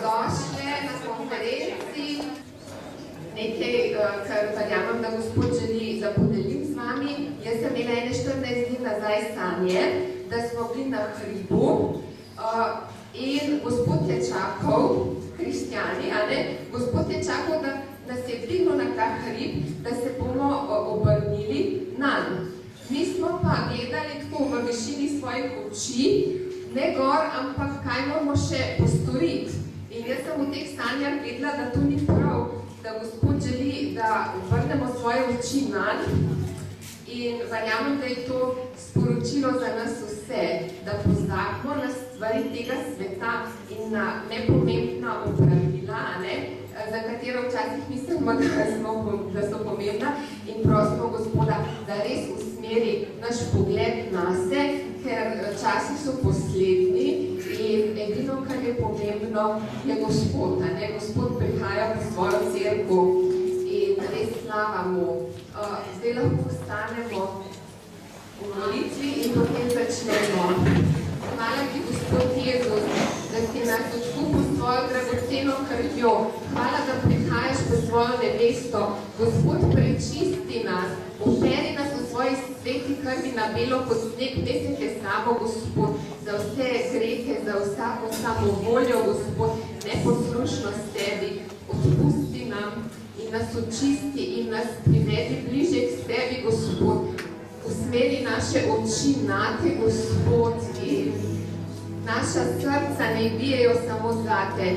dobrodošle na konferenci. Nekaj, kar verjamem, da Gospod želi, da podelim z vami. Jaz sem imela 14 dni nazaj sanje, da smo bili na hribu in Gospod je čakal, kristjani, Gospod je čakal, da nas je dvignil na ta hrib, da se bomo obrnili nanj. Mi smo pa gledali tako v višini svojih oči, ne gor, ampak kaj moramo še postoriti. In jaz sem v teh sanjah vedela, da to ni prav, da Gospod želi, da obrnemo svoje oči nanj. In verjamem, da je to sporočilo za nas vse, da pozabimo na stvari tega sveta in na nepomembna opravila, za katero včasih mislimo, da so pomembna, in prosimo Gospoda, da res usmeri naš pogled nase, ker časi so poslednji in edino, kar je pomembno, je Gospod. Gospod prihaja v svojo cerkev in res slava mu. Zdaj lahko vstanemo v molitvi in potem začnemo. Hvala ti, Gospod Jezus, da si nas odkupil svojo dragoceno krvjo. Hvala, da prihajaš v svojo nevesto. Gospod, prečisti nas, operi nas v svoji sveti krvi na belo kot sneg, nesete samo, Gospod, za vse grehe, za vsako samovoljo, Gospod, neposlušnost tebi. Odpusti nam in nas očisti in nas privedi bliže k sebi, Gospod. Usmeri naše oči nate, Gospod, in naša srca ne bijejo samo zate.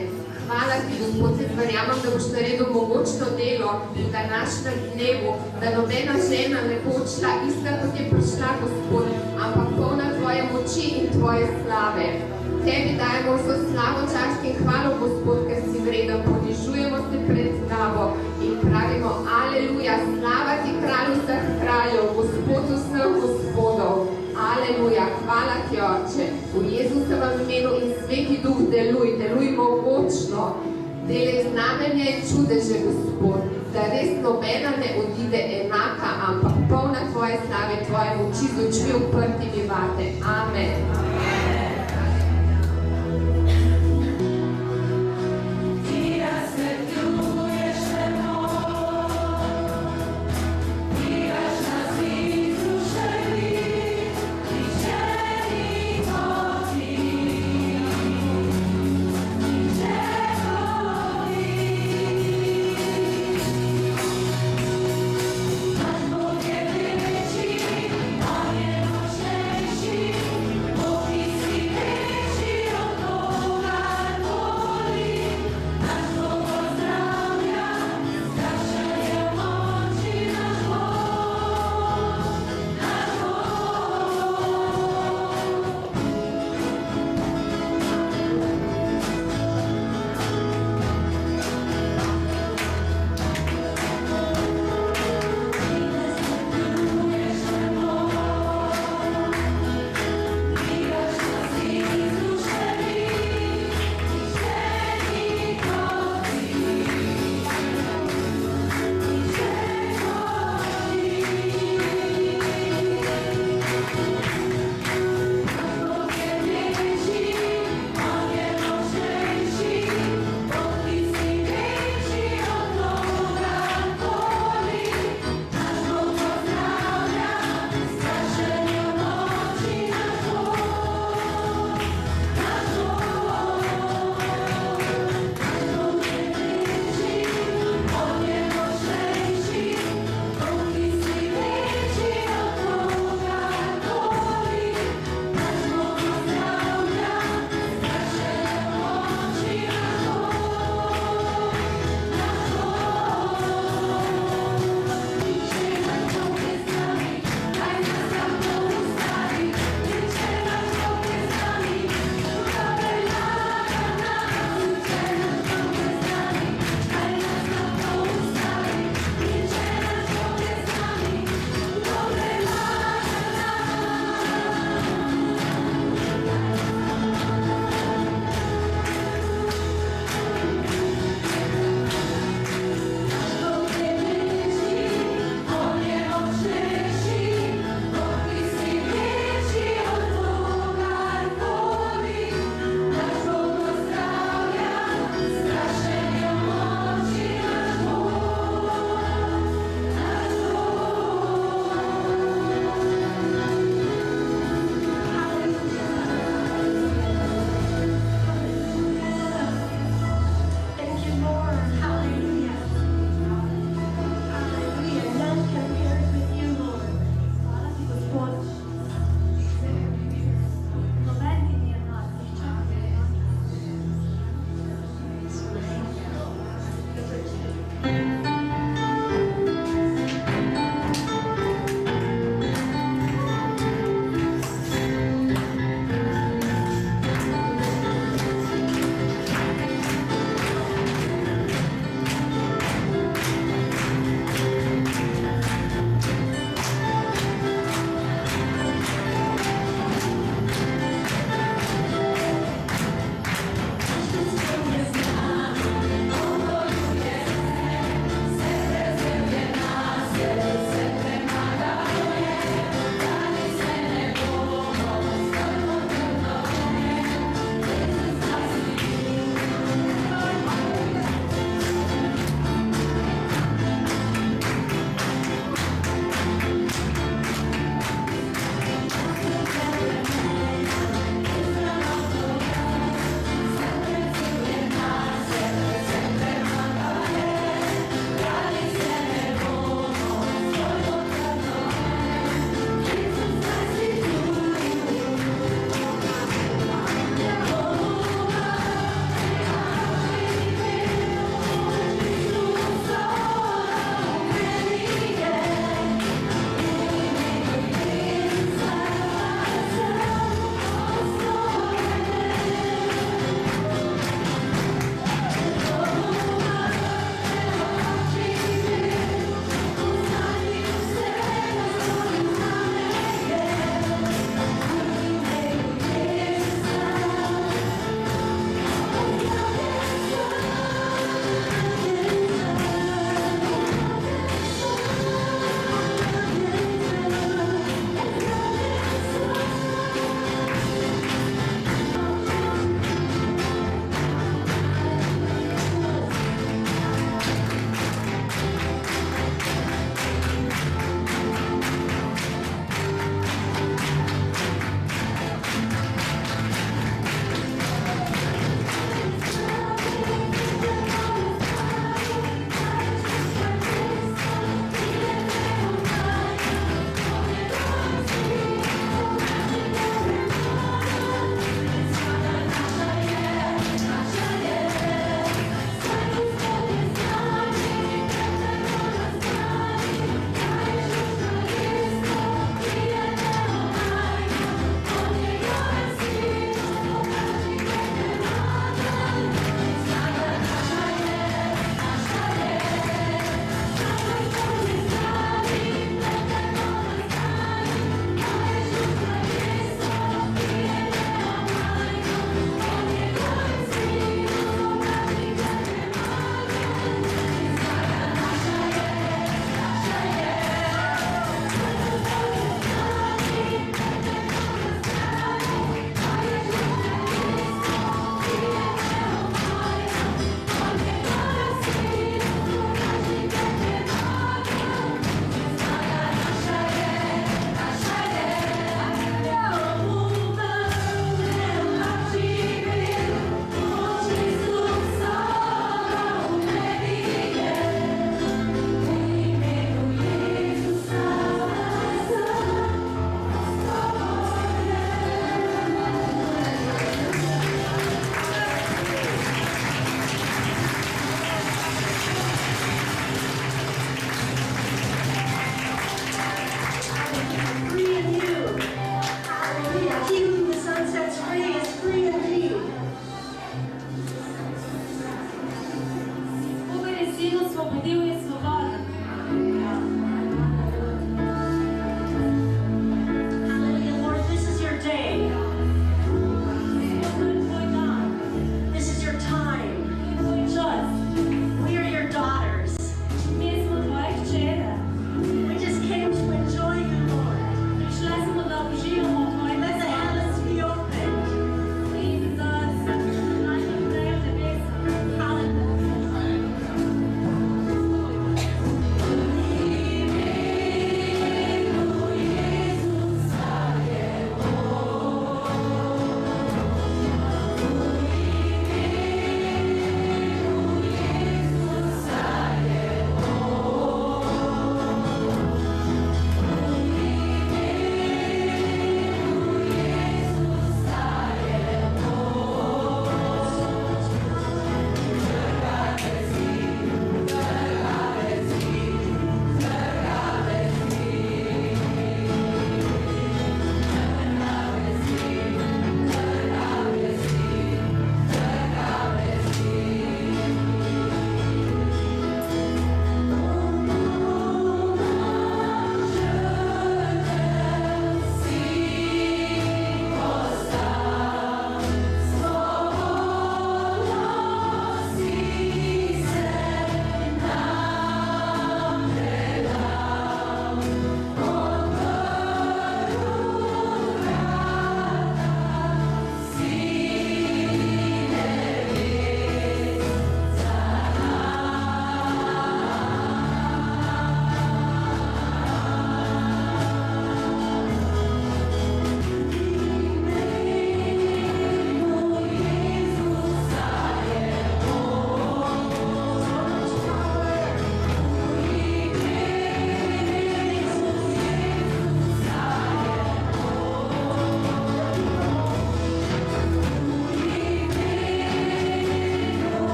Hvala ti, Gospod, se verjamem, da boš naredil mogočno delo v današnjem dnevu, da nobena žena ne bo odšla ista, kot je prišla, Gospod, ampak polna tvoje moči in tvoje slave. Tebi dajemo vso slavo, čast in hvalo, Gospod, ker si vreden, ponižujemo se pred tabo in pravimo, aleluja, slava ti, kralj vseh kraljev, Gospod vseh gospodov. Aleluja, hvala ti, Oče, v Jezusovem imenu in Sveti Duh deluj mogočno, delaj znamenja in čudeže, Gospod, da res nobena ne odide enaka, ampak polna tvoje slave, tvoje moči z očmi uprtimi vate. Amen. Moćniejszy,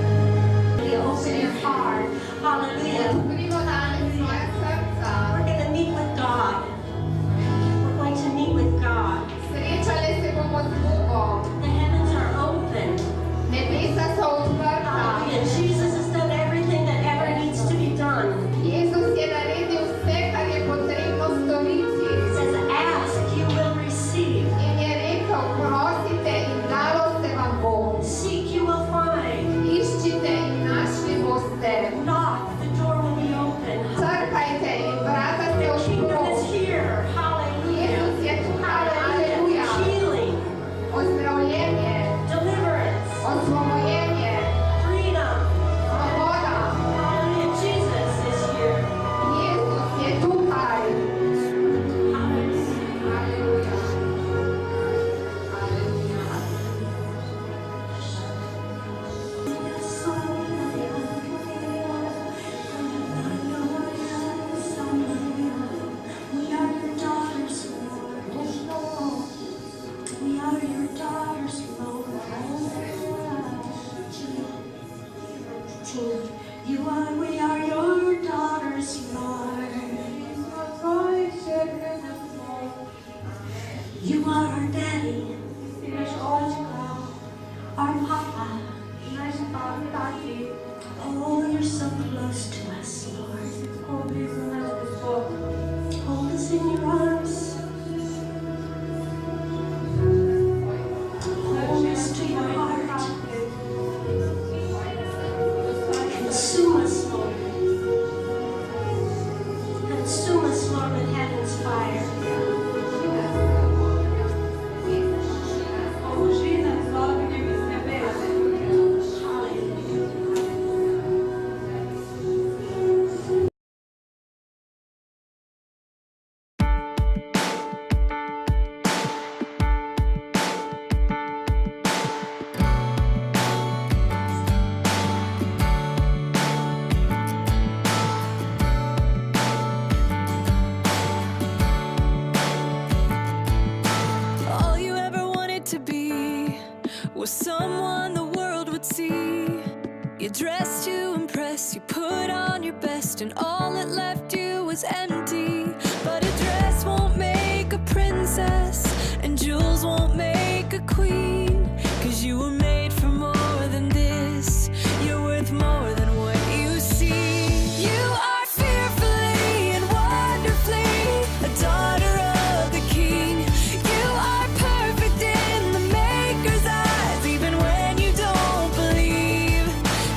Open your heart. Hallelujah. We're going to meet with God. We're going to meet with God. Srečali se bomo z Bogom. The heavens are open. Nebesa so odprta. Hallelujah. Jesus has done everything that ever needs to be done. Jezus je naredil vse, kar je potrebno storiti. It says, ask, you will receive. In je rekel, prosite in dalo se vam bo. Seek, you will find. Iščite in našli boste. Knock, the door will be open. Trkajte in vrata se The kingdom is odprou. here. Hallelujah. Jezus je tukaj, aleluja. Healing, Ozdravljenje, deliverance, osvobojenje, freedom. svoboda. Hallelujah. Jesus is here. Jezus je tukaj. Hallelujah. Aleluja. Aleluja. We are your daughters, Lord. We are your daughters, Lord. We are your daughters, Lord. You are our daddy, our papa. Oh, you're so close to us, Lord. Hold us in your arms. Hold us to your heart. Consume us, Lord. Consume us, Lord, with heaven's fire. All you ever wanted to be was someone the world would see. You dressed to impress, you put on your best, and all that left you was empty. But a dress won't make a princess, and jewels won't make a queen. 'Cause you were made for more than this. You're worth more than what you see. You are fearfully and wonderfully a daughter of the King. You are perfect in the Maker's eyes, even when you don't believe.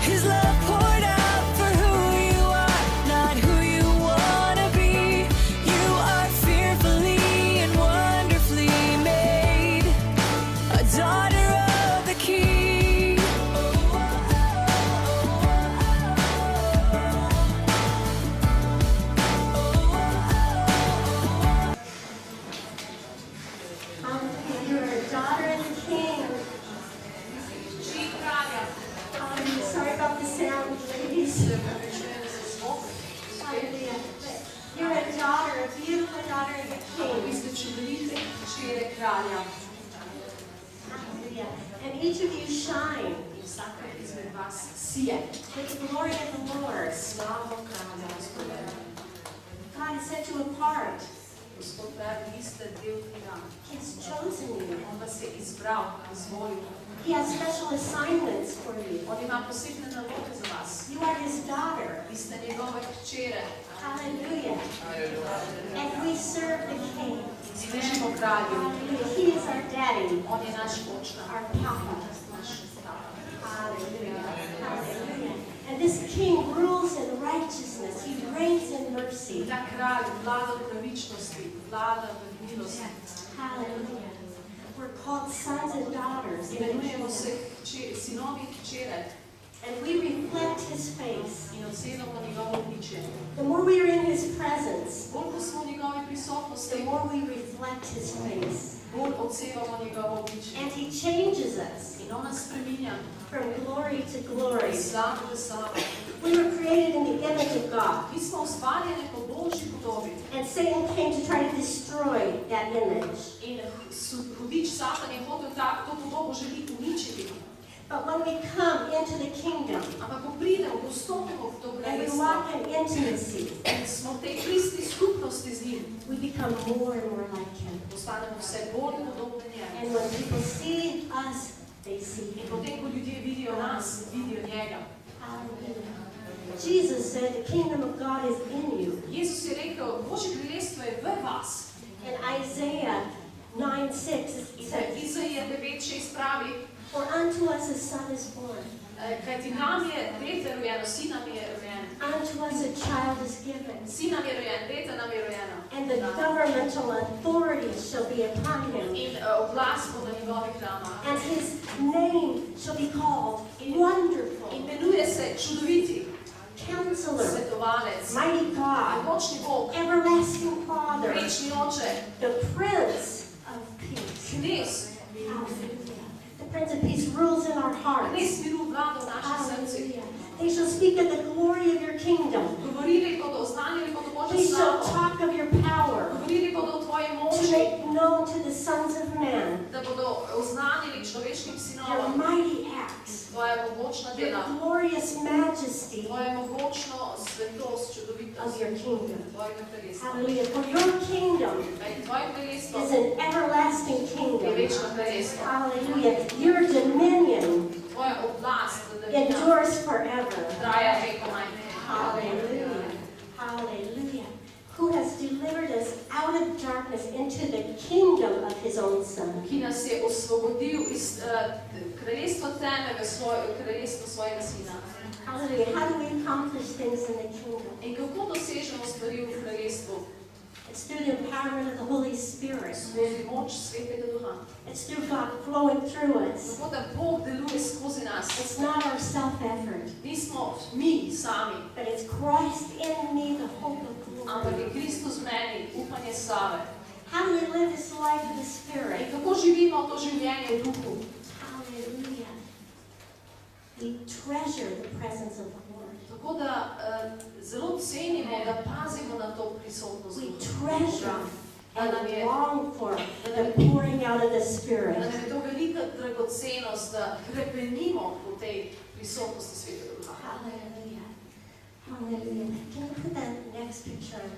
His love poured out for who you are, not who you wanna be. You are fearfully and wonderfully made, a daughter of the King. You're a daughter of the King. Sorry about the sound, ladies. Hallelujah. You're a daughter, a beautiful daughter of the King. Hallelujah. And each of you shine with the glory of the Lord. God has set you apart. Gospod pravi, vi ste del tega. He's chosen you. On vas je izbral, izvolil. He has special assignments for you. On ima posebne naloge za vas. You are his daughter. Vi ste njegove hčere. Hallelujah. And we serve the King. Služimo kralju. Hallelujah. He is our daddy, On je naš očka. our papa. Naš tata. Hallelujah. Hallelujah. And this King rules in righteousness. He reigns in mercy. Ta kralj vlada v pravičnosti, vlada v milosti. Hallelujah. We're called sons and daughters. Imenujemo se sinovi in hčere And we reflect his face. in ocenimo njegovo obličje. The more we are in his presence, Bolj ko smo v njegovi the prisotnosti, more we reflect his face. bolj ocenimo njegovo obličje. And he changes us In on nas spreminja from glory to glory. iz slave v slavo. We were created in the image of God. Mi smo ustvarjeni po Božji podobi. And Satan came to try to destroy that image. In hudič Satan je hotel to podobo želi uničiti. But when we come into the kingdom Ampak ko pridemo, ko vstopimo v to and we kraljestvo, walk in intimacy, in smo v tej isti skupnosti z njim, we become more and more like him. postanemo vse bolj podobni njemu. And when people see us, they see In him. potem, ko ljudje vidijo nas, vidijo njega. Hallelujah. Jesus said the kingdom of God is in you. Jezus je rekel, Božje kraljestvo je v vas. In Isaiah 9:6 In it says, Izaija 9:6 pravi, for unto us a son is born, kajti nam je dete rojeno, sin nam je rojen. unto us a child is given, Sin nam je rojen, dete nam je rojeno. and the governmental authority shall be upon him. In oblast bo na njegovih ramah. And his name shall be called Wonderful, Imenuje se čudoviti, Counselor, svetovalec, Mighty God, močni Bog, Everlasting Father, rečni oče, the Prince of Peace. knez. Hallelujah. The Prince of Peace rules in our hearts. Knez miru vlada v naših srcih. Hallelujah. They shall speak of the glory of your kingdom. Govorili bodo, oznanili bodo Božjo They shall slavo. talk of your power Govorili bodo o tvoji to moči, make known to the sons of man da bodo oznanili človeškim your sinovom mighty acts, tvoja mogočna your dela, glorious majesty tvoja mogočno svetost, of čudovitost your kingdom. tvojega kraljestva. Hallelujah. For your kingdom Kajti tvoje kraljestvo is an everlasting je kingdom. večno kraljestvo. Hallelujah. Your dominion Tvoja oblast, vladavina, endures forever. traja vekomaj. Hallelujah. Hallelujah. Who has delivered us out of darkness into the kingdom of his own Son. Ki nas je osvobodil iz kraljestva teme v kraljestvo svojega sina. Hallelujah. How do we accomplish things in the kingdom? In kako dosežemo stvari v kraljestvu? It's through the empowerment of the Holy Spirit. Skozi moč Svetega Duha. It's through God flowing through us. Tako da Bog deluje skozi nas. It's not our self-effort, Nismo mi sami, but it's Christ in me, the hope of ampak glory. je Kristus meni, upanje slave. How do we live this life of the In Spirit? kako živimo to življenje v duhu? Hallelujah. We treasure the presence of the Lord. Tako da zelo cenimo, da pazimo na to prisotnost We Duha. treasure Da nam je, and long for the pouring out of the da Spirit. nam je to velika dragocenost, da krepenimo po tej prisotnosti Svetega Duha. Hallelujah. Hallelujah. Can you put that next picture on?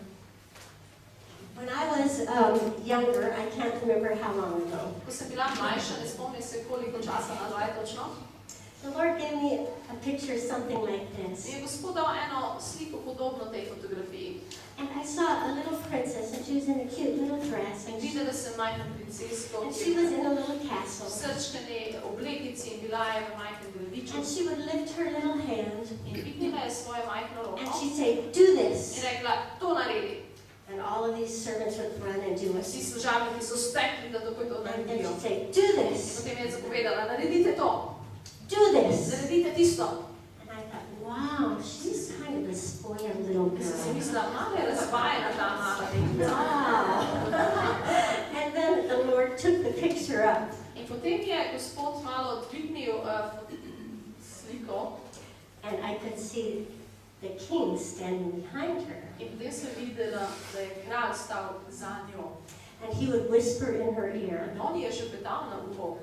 When I was younger, I can't remember how long ago, Ko sem bila mlajša, ne spomnim se koliko časa nazaj točno, the Lord gave me a picture something like mi this. je Gospod dal eno sliko podobno tej fotografiji. And I saw a little princess, and she was in a cute little dress, In and videla sem majhno princesko, she ki was je in a little v castle. srčkani oblekici in bila je v majhnem gradiču. And she would lift her little hand, In dvignila je svojo majhno and roko she'd say, "Do in this." rekla, to naredi. And all of these servants would run and do Vsi it. služabniki so stekli, da takoj to And then naredijo. she'd say, "Do In this. potem je zapovedala, naredite to, Do this." naredite tisto. And I thought, wow, she's kind of a spoiled little In sem si girl. mislila, malo je razvajena ta mala deklica. Wow. And then the Lord took the picture up, In potem je Gospod malo dvignil sliko and I could see the king standing behind her. in potem sem videla, da je kralj stal za njo. And he would whisper in her ear, In on ji je šepetal na uho,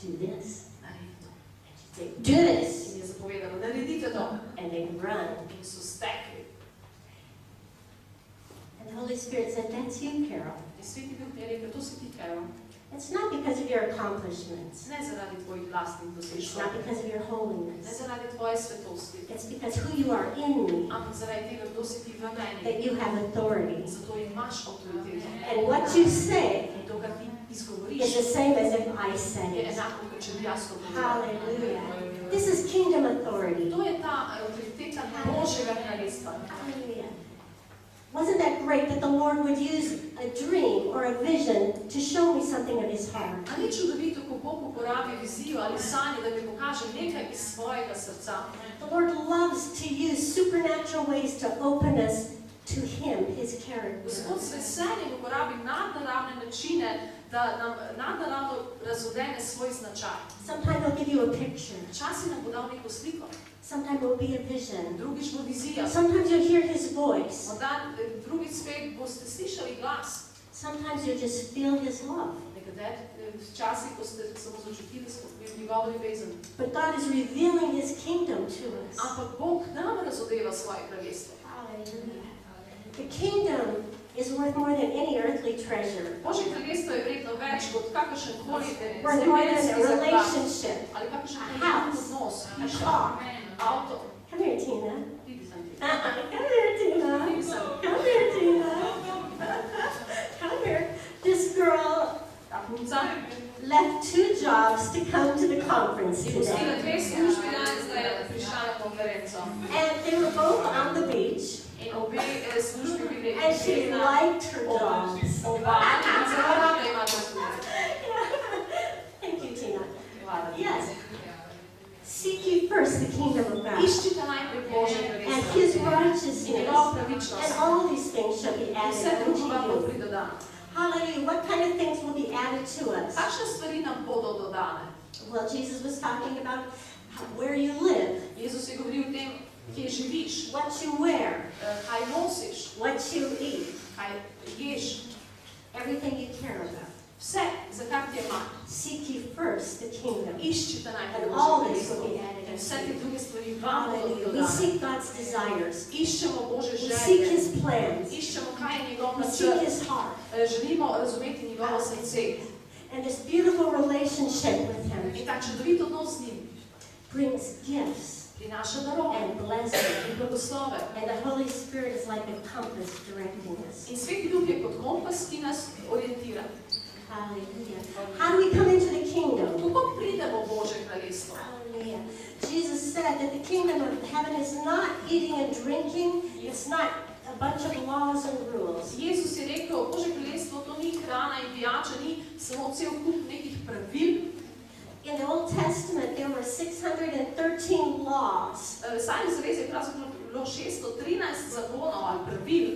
"Do this." naredi to. And she'd say, "Do this." In je zapovedala, naredite to. And they'd run. In so stekli. And the Holy Spirit said, "That's you, Carol. In Sveti Duh mi je rekel, to si ti, Carol. It's not because of your accomplishments. Ne zaradi tvojih vlastnih It's dosežkov, not because of your ne holiness. zaradi tvoje svetosti, It's because who you are in me, ampak zaradi tega, kdo si ti v meni. that you have authority. Zato imaš avtoriteto. And what you say In to, kar ti izgovoriš, is the same as if I said je it. enako, kot če bi jaz to povedala. Hallelujah. This is kingdom authority. To je ta avtoriteta Božjega kraljestva. Hallelujah. Wasn't that great that the Lord would use a dream or a vision to show me something of his heart? A ni čudovito, ko Bog uporabi vizijo ali sanje, da mi pokaže nekaj iz svojega srca. The Lord loves to use supernatural ways to open us to him, his character. Gospod s veseljem uporabi nadnaravne načine, da nam nadnaravno razodene svoj značaj. Sometimes he'll give you a picture. Včasih nam bo dal neko sliko. Sometimes it will be a vision. drugič bo vizija. Sometimes you'll hear his voice. Morda drugič spet boste slišali glas. Sometimes you'll just feel his love. Včasih, ko ste samo začutili njegovo ljubezen. But God is revealing his kingdom to us. Ampak Bog nam razodeva svoje kraljestvo. Hallelujah. The kingdom is worth more than any earthly treasure. Božje kraljestvo je vredno več kot kakršen koli Worth more than a zemeljski zaklad. relationship. Ali kakršen A koli house. odnos, A hiša, car. avto. Come here, Tina. Pridi sem ti. Come here, Tina. Pridi sem. Come here, Tina. Come here. This girl Ta punca left 2 jobs to come to the conference je pustila today. 2 službi danes, da je prišla na konferenco. And they were both on the beach. In obe službi bili And she liked her jobs. oba. Zelo rada ima to službo. Thank you, Tina. Hvala. Yes. Seek ye first the kingdom of God Iščite najprej Božje and kraljestvo his in righteousness, njegovo and pravičnost. all these things shall be In added vse drugo vam bo unto you. pridodano. Hallelujah. What kind of things will be added to us? Kakšne stvari nam bodo dodane? Well, Jesus was talking about where you live, Jezus je govoril o tem, kje živiš, what you wear, kaj nosiš, what you eat, kaj ješ, everything you care about. vse, za kar ti je mar. Seek ye first the kingdom, Iščite najprej and all Božje this will kraljestvo be added in vse unto te you. druge stvari vam bodo Hallelujah. We dodane. seek God's desires. Iščemo Božje We seek želje, his plans. iščemo, kaj je njegov We seek načrt, his heart. želimo razumeti njegovo srce. And this beautiful relationship with him In ta čudovit odnos z njim brings gifts prinaša darove and blessings. in blagoslove. And the Holy Spirit is like a compass directing us. In Sveti Duh je kot kompas, ki nas orientira. Hallelujah. How do we come into the kingdom? Kako pridemo v Božje kraljestvo? Hallelujah. Jesus said that the kingdom of heaven is not eating and drinking. It's not a bunch of laws and rules. Jezus je rekel, Božje kraljestvo to ni hrana in pijača, ni samo cel kup nekih pravil. In the Old Testament, there were 613 laws. V Stari zavezi je pravzaprav bilo 613 zakonov ali pravil.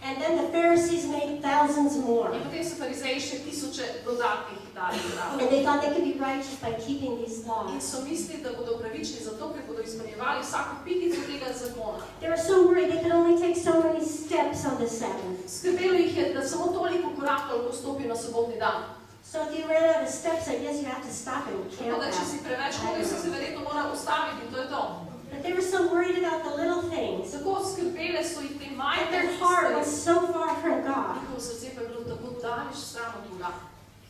And then the Pharisees made thousands more. In potem so farizeji še tisoče dodatnih dali And zraven. they thought they could be righteous by keeping these In laws. so mislili, da bodo pravični zato, ker bodo izpolnjevali vsako pikico tega zakona. They were so worried they could only take so many steps on the Sabbath. Skrbelo jih je, da samo toliko korakov lahko stopijo na sobotni dan. So if you ran out of steps, I guess you have to stop and Tako camp da, če si out. preveč hodil, si se verjetno moral ustaviti in to je to. But they were so worried about the little things. Tako skrbele so jih te And majhne their heart stvari. was so far from God. Njihovo srce pa je bilo tako daleč stran od Boga.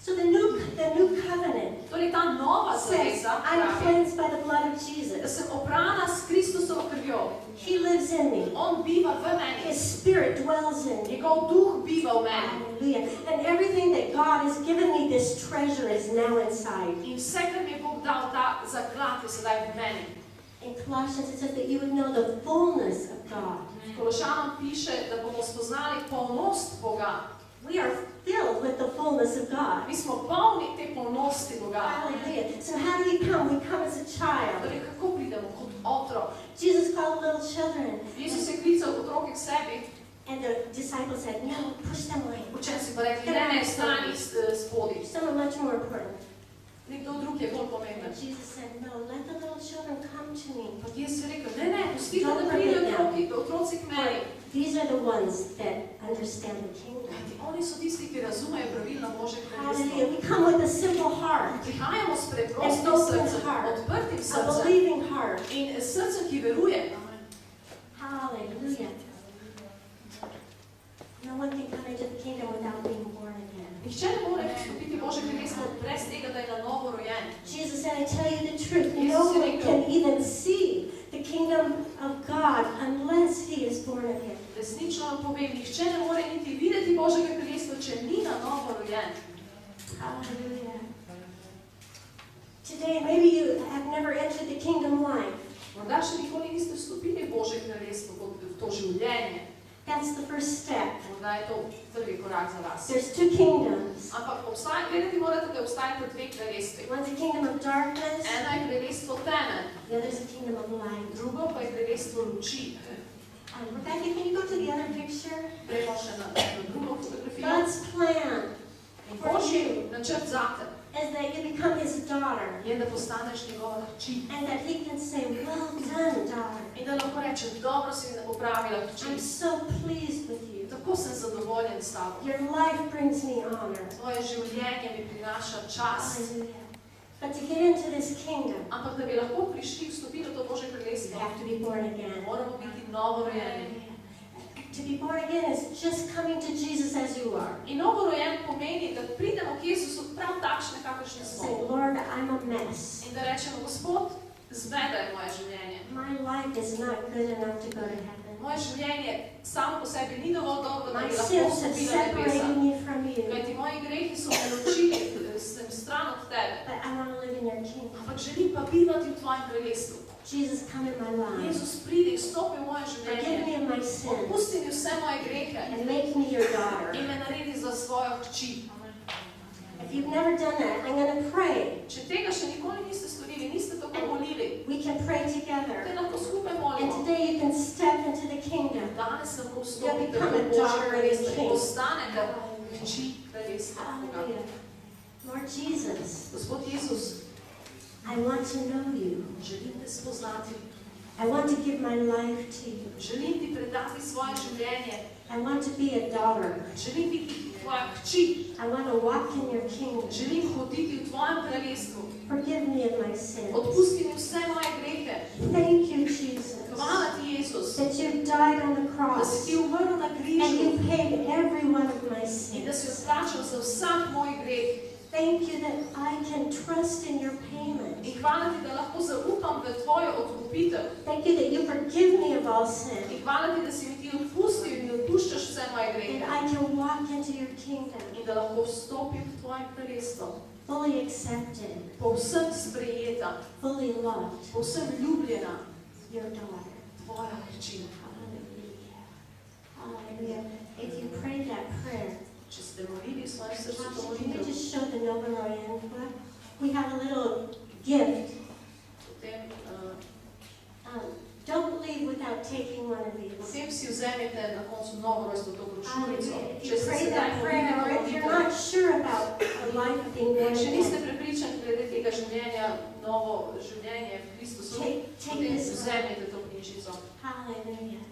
So the new covenant Torej ta nova says, zaveza I'm pravi, cleansed by the blood of da Jesus. sem oprana s Kristusovo krvjo. He lives in me. On biva v meni. His spirit dwells in me. Njegov duh biva v meni. Hallelujah. And everything that God has given me, this treasure is now inside. In vse, kar mi je Bog dal, ta zaklad je sedaj v meni. In Colossians it says that you would know the fullness of God. Kološanom piše, da bomo spoznali polnost Boga. We are filled with the fullness of God. Mi smo polni te polnosti Boga. Hallelujah. So how do we come? We come as a child. Torej, kako pridemo kot otrok? Jesus called little children. Jezus je klical otroke k sebi, And the disciples said, no, push them away. učenci pa rekli, ne, stani spodaj. Some are much more important. Nekdo drug je bolj pomemben. But Jesus said, no, let the little children come to me. Ampak Jezus je rekel, ne, pustite, da pridejo otroci k meni. These are the ones that understand the kingdom. Kajti oni so tisti, ki razumejo pravilno Božje kraljestvo. Hallelujah. We come with a simple heart, Prihajamo s preprostim An open srcem, heart. odprtim a srcem believing heart. in srcem, ki veruje. Hallelujah. No one can come into the kingdom without being born again. Nihče ne more vstopiti v Božje kraljestvo brez tega, da je na novo rojen. Jesus said, I tell you the truth, no Jesus one said, can even see the kingdom of God unless he is born again. Resnično vam povem, nihče ne more niti videti Božjega kraljestva, če ni na novo rojen. Hallelujah. Today, maybe you have never entered the kingdom life. Morda še nikoli niste vstopili v Božje kraljestvo kot v to življenje. That's the first step. Morda je to prvi korak za vas. There's 2 kingdoms. Ampak vedeti morate, da obstajata dve kraljestvi. One's a kingdom of darkness, Eno je kraljestvo teme, the other's a kingdom of light. drugo pa je kraljestvo luči. Rebecca, can you go to the other picture? Gremo še na drugo fotografijo. God's plan for Božji you načrt zate is that you become his daughter. je, da postaneš njegova hči. And that he can say, well done, daughter. In da lahko reče, dobro si opravila hči. I'm so pleased with you. Tako sem zadovoljen s tabo. Your life brings me honor. Tvoje življenje mi prinaša čast. Hallelujah. But to get into this kingdom, Ampak da bi lahko prišli, vstopili v to Božje you kraljestvo, have to be born again. moramo biti novorojeni. To be born again is just coming to Jesus as you are. In novorojen pomeni, da pridemo k Jezusu prav takšne, kakršne smo. Say, Lord, I'm a mess. In da rečemo, Gospod, zmedaj moje življenje. My life is not good enough to go to heaven. Moje življenje samo po sebi ni dovolj dobro, da My bi lahko sins have vstopila v nebesa. separated me from you. Kajti moji grehi so me ločili, sem stran od tebe. But I want to live in your kingdom. Ampak želim pa bivati v tvojem kraljestvu. Jesus, come in my life. Jezus, pridi, vstopi v moje Forgive življenje. me of my sins Odpusti mi vse moje grehe and make me your daughter. in me naredi za svojo hči. If you've never done that, I'm going to pray. Če tega še nikoli niste storili, niste tako molili, We can pray te together. lahko skupaj And molimo. today you can step into the kingdom. Danes lahko You'll vstopite become v a Božje daughter of the kraljestvo in King. postanete hči kraljestva. Hallelujah. Lord Jesus, Gospod Jezus, I want to know you. želim te spoznati. I want to give my life to you. Želim ti predati svoje življenje. I want to be a daughter. Želim biti tvoja hči. I want to walk in your kingdom. Želim hoditi v tvojem kraljestvu. Forgive me of my sins. Odpusti mi vse moje grehe. Thank you, Jesus, Hvala ti, Jezus, that you died on the da si cross ti umrl na and križu you paid every one of my in da si sins. odplačal za vsak moj greh. Thank you that I can trust in your payment. In hvala ti, da lahko zaupam v tvojo odkupitev. Thank you that you forgive me of all sin. In hvala ti, da si mi ti odpustil in mi odpuščaš vse moje And grehe. I can walk into your kingdom In da lahko vstopim v tvoje kraljestvo. fully accepted, Povsem sprejeta, fully loved, povsem ljubljena, your daughter. tvoja hči. Hallelujah. Hallelujah. If you prayed that prayer, Če ste molili v svojem srcu to can you molitev, just show the Nova Royan book? We have a little gift. potem, Don't leave without taking one of these. potem si vzemite na koncu novo rojstvo to brošurico. Hallelujah. If Če you ste pray sedaj that molili prayer, to or if you're molitev, not sure about a life being born če niste again, prepričani glede tega življenja, novo življenje v Kristusu, take potem this one. vzemite to knjižico. Hallelujah.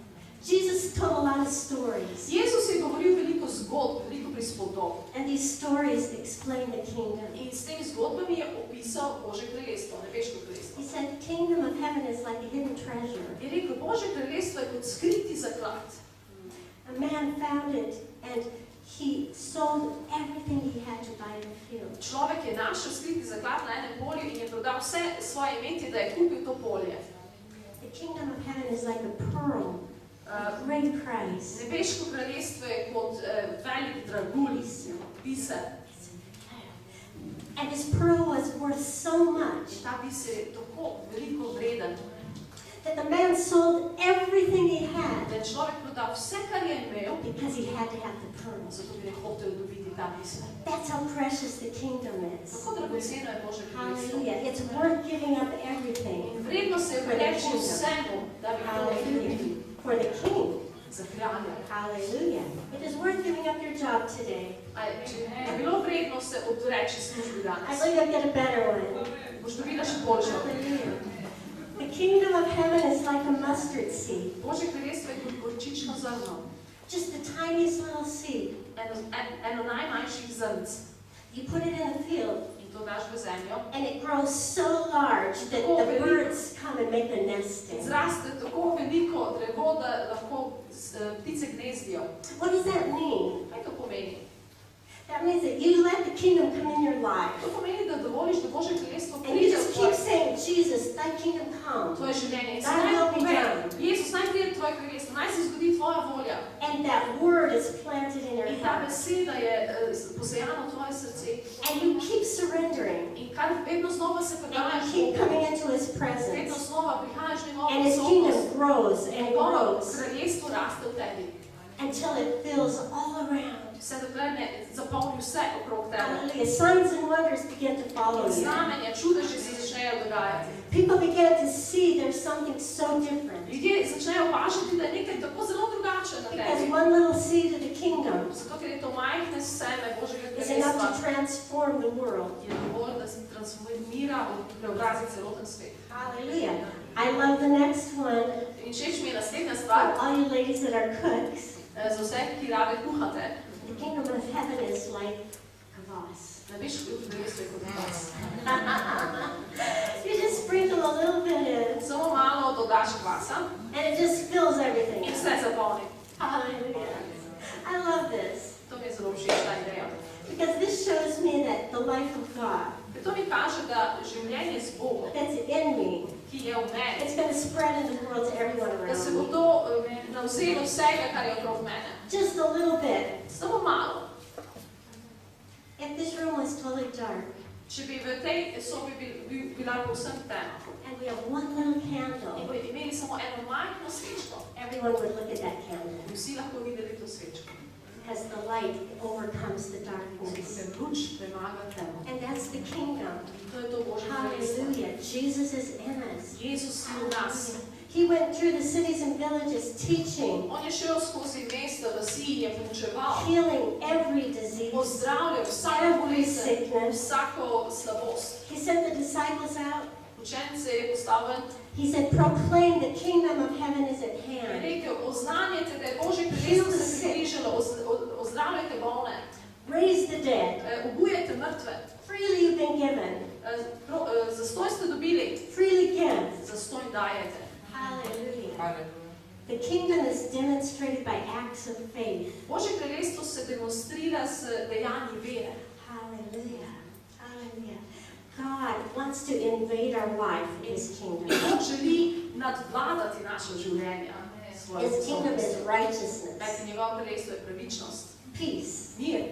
Jesus told a lot of stories, Jezus je govoril veliko zgodb, veliko prispodob. and these stories explain the kingdom. In s temi zgodbami je opisal Božje kraljestvo, nebeško kraljestvo. He said, kingdom of heaven is like a hidden treasure. Je rekel, Božje kraljestvo je kot skriti zaklad. A man found it, and he sold everything he had to buy the field. Človek je našel skriti zaklad na enem polju in je prodal vse svoje imetje, da je kupil to polje. The kingdom of heaven is like a pearl, of great price. Nebeško kraljestvo je kot velik dragulj, biser. And this pearl was worth so much Ta biser je tako veliko vreden, that the man sold everything he had da je človek prodal vse, kar je imel, because he had to have the pearl. zato bi je hotel dobiti ta biser. That's how precious the kingdom is. Tako dragoceno je Božje kraljestvo. Hallelujah. It's worth giving up everything In vredno se je vreči vsemu, da bi to dobili for the king. za kralja. Hallelujah. It is worth giving up your job today. Če je bilo vredno se odreči službi I danes, believe I'll get a better one. boš dobila še boljšo. Hallelujah. The kingdom of heaven is like a mustard seed. Božje kraljestvo je kot gorčično zrno, Just the tiniest little seed. eno najmanjših zrnc. You put it in a field, In to daš v zemljo. and it grows so large that the birds come and make a nest in. Zraste tako veliko drevo, da lahko ptice gnezdijo. What does that mean? Kaj to pomeni? That means that you let the kingdom come in your life. To pomeni, da dovoliš, da Božje kraljestvo And you pride v just keep tvoje saying, Jesus, thy kingdom come. tvoje življenje. In se Thy naj will be povej, done. Jezus, naj pride tvoje kraljestvo, naj se zgodi tvoja volja. And that word is planted in your In ta heart. beseda je posejana v tvoje srce. And you keep surrendering. In kar vedno znova se And predaš, you keep coming into his vedno presence. znova prihajaš v njegovo And his prisotnost. kingdom grows and Njegovo grows kraljestvo raste v tebi. until it fills all around. Vse dokler ne zapolni vse okrog tebe. Hallelujah. Signs and wonders begin to follow In you. znamenja, čudeži se začnejo dogajati. People begin to see there's something so different. Ljudje začnejo opažati, da je nekaj tako zelo drugače na Because tebi. one little seed of the kingdom Zato, ker je to majhne seme Božjega is kraljestva. enough to kraljestva transform the world. je dovolj, da se transformira, preobrazi celoten svet. Hallelujah. I love the next one. In všeč mi je naslednja For stvar, all you ladies that are cooks, za vse, ki rade kuhate, the kingdom of heaven is like kvass. ne veš, v kraljestvu je kot vas. You just sprinkle a little bit in, Samo malo dodaš kvasa and it just fills everything. in vse zapolni. Hallelujah. I love this To mi je zelo všeč ta ideja. because this shows me that the life of God Ker to mi kaže, da življenje z Bogom, that's in me, ki je v meni, it's going to spread in the world to everyone da se bo around me. to navzelo vsega, kar je okrog mene. Just a little bit. Samo malo. If this room was totally dark Če bi v tej sobi bila povsem tema and we have one little in candle, bi imeli samo eno majhno svečko, everyone would look at that candle bi vsi lahko videli to svečko. because the light overcomes the Zato darkness. se luč premaga temo. And that's the kingdom. To je to Božje kraljestvo. Hallelujah. Jesus is in us. Jezus je v nas. He went through the cities and villages teaching, On je šel skozi mesta, vasi, je poučeval, healing every disease, pozdravljal vsako every bolezen, sickness. vsako slabost. He sent the disciples out. Učence je postavil He said, proclaim the kingdom of heaven is at in hand. rekel, oznanjajte, da je Božje kraljestvo se približalo, ozdravljajte bolne, Raise the dead. obujajte mrtve. Freely you've been given. Zastoj ste dobili, Freely give. zastoj dajete. Hallelujah. The kingdom is demonstrated by acts of faith. Božje kraljestvo se demonstrira s dejanji vere. Hallelujah. Hallelujah. God wants to invade our life with His kingdom. Bog želi nadvladati naše življenje. His kingdom is righteousness, Kajti njegovo kraljestvo je pravičnost, peace, mir,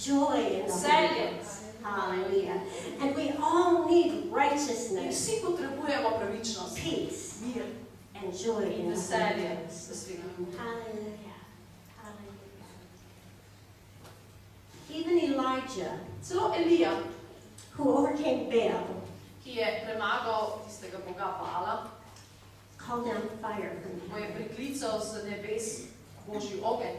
joy in the veselje. Holy Ghost. Hallelujah. And we all need In righteousness, vsi potrebujemo pravičnost, peace, mir and joy in in the veselje Holy Ghost. v svetu. Hallelujah. Hallelujah. Even Elijah, Celo Elija, who overcame Baal, ki je premagal tistega boga Baala, called down fire from mu je heaven, priklical z nebes Božji ogenj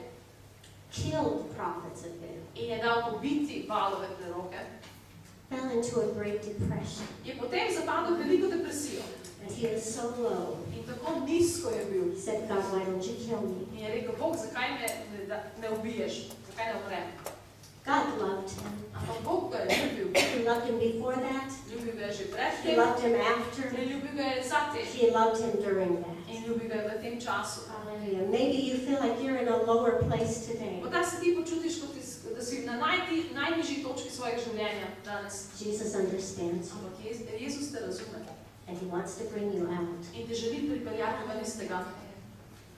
killed the prophets of Baal, in je dal pobiti Baalove preroke, fell into a great depression. je potem zapadel v veliko depresijo. And he was so low. In tako nizko je bil. He said, God, why don't you kill me? In je rekel, Bog, zakaj me ubiješ? Zakaj ne umrem? God loved him. Ampak Bog ga je ljubil. He loved him before that. Ljubil ga je že pred He tem, loved him after. in ljubil ga je zatem. He loved him during that. In ljubil ga je v tem času. Hallelujah. Maybe you feel like you're in a lower place today. Morda se ti počutiš, kot da si na najnižji točki svojega življenja danes. Jesus understands you, Ampak Jezus te razume and he wants to bring you out. in te želi pripeljati ven iz tega.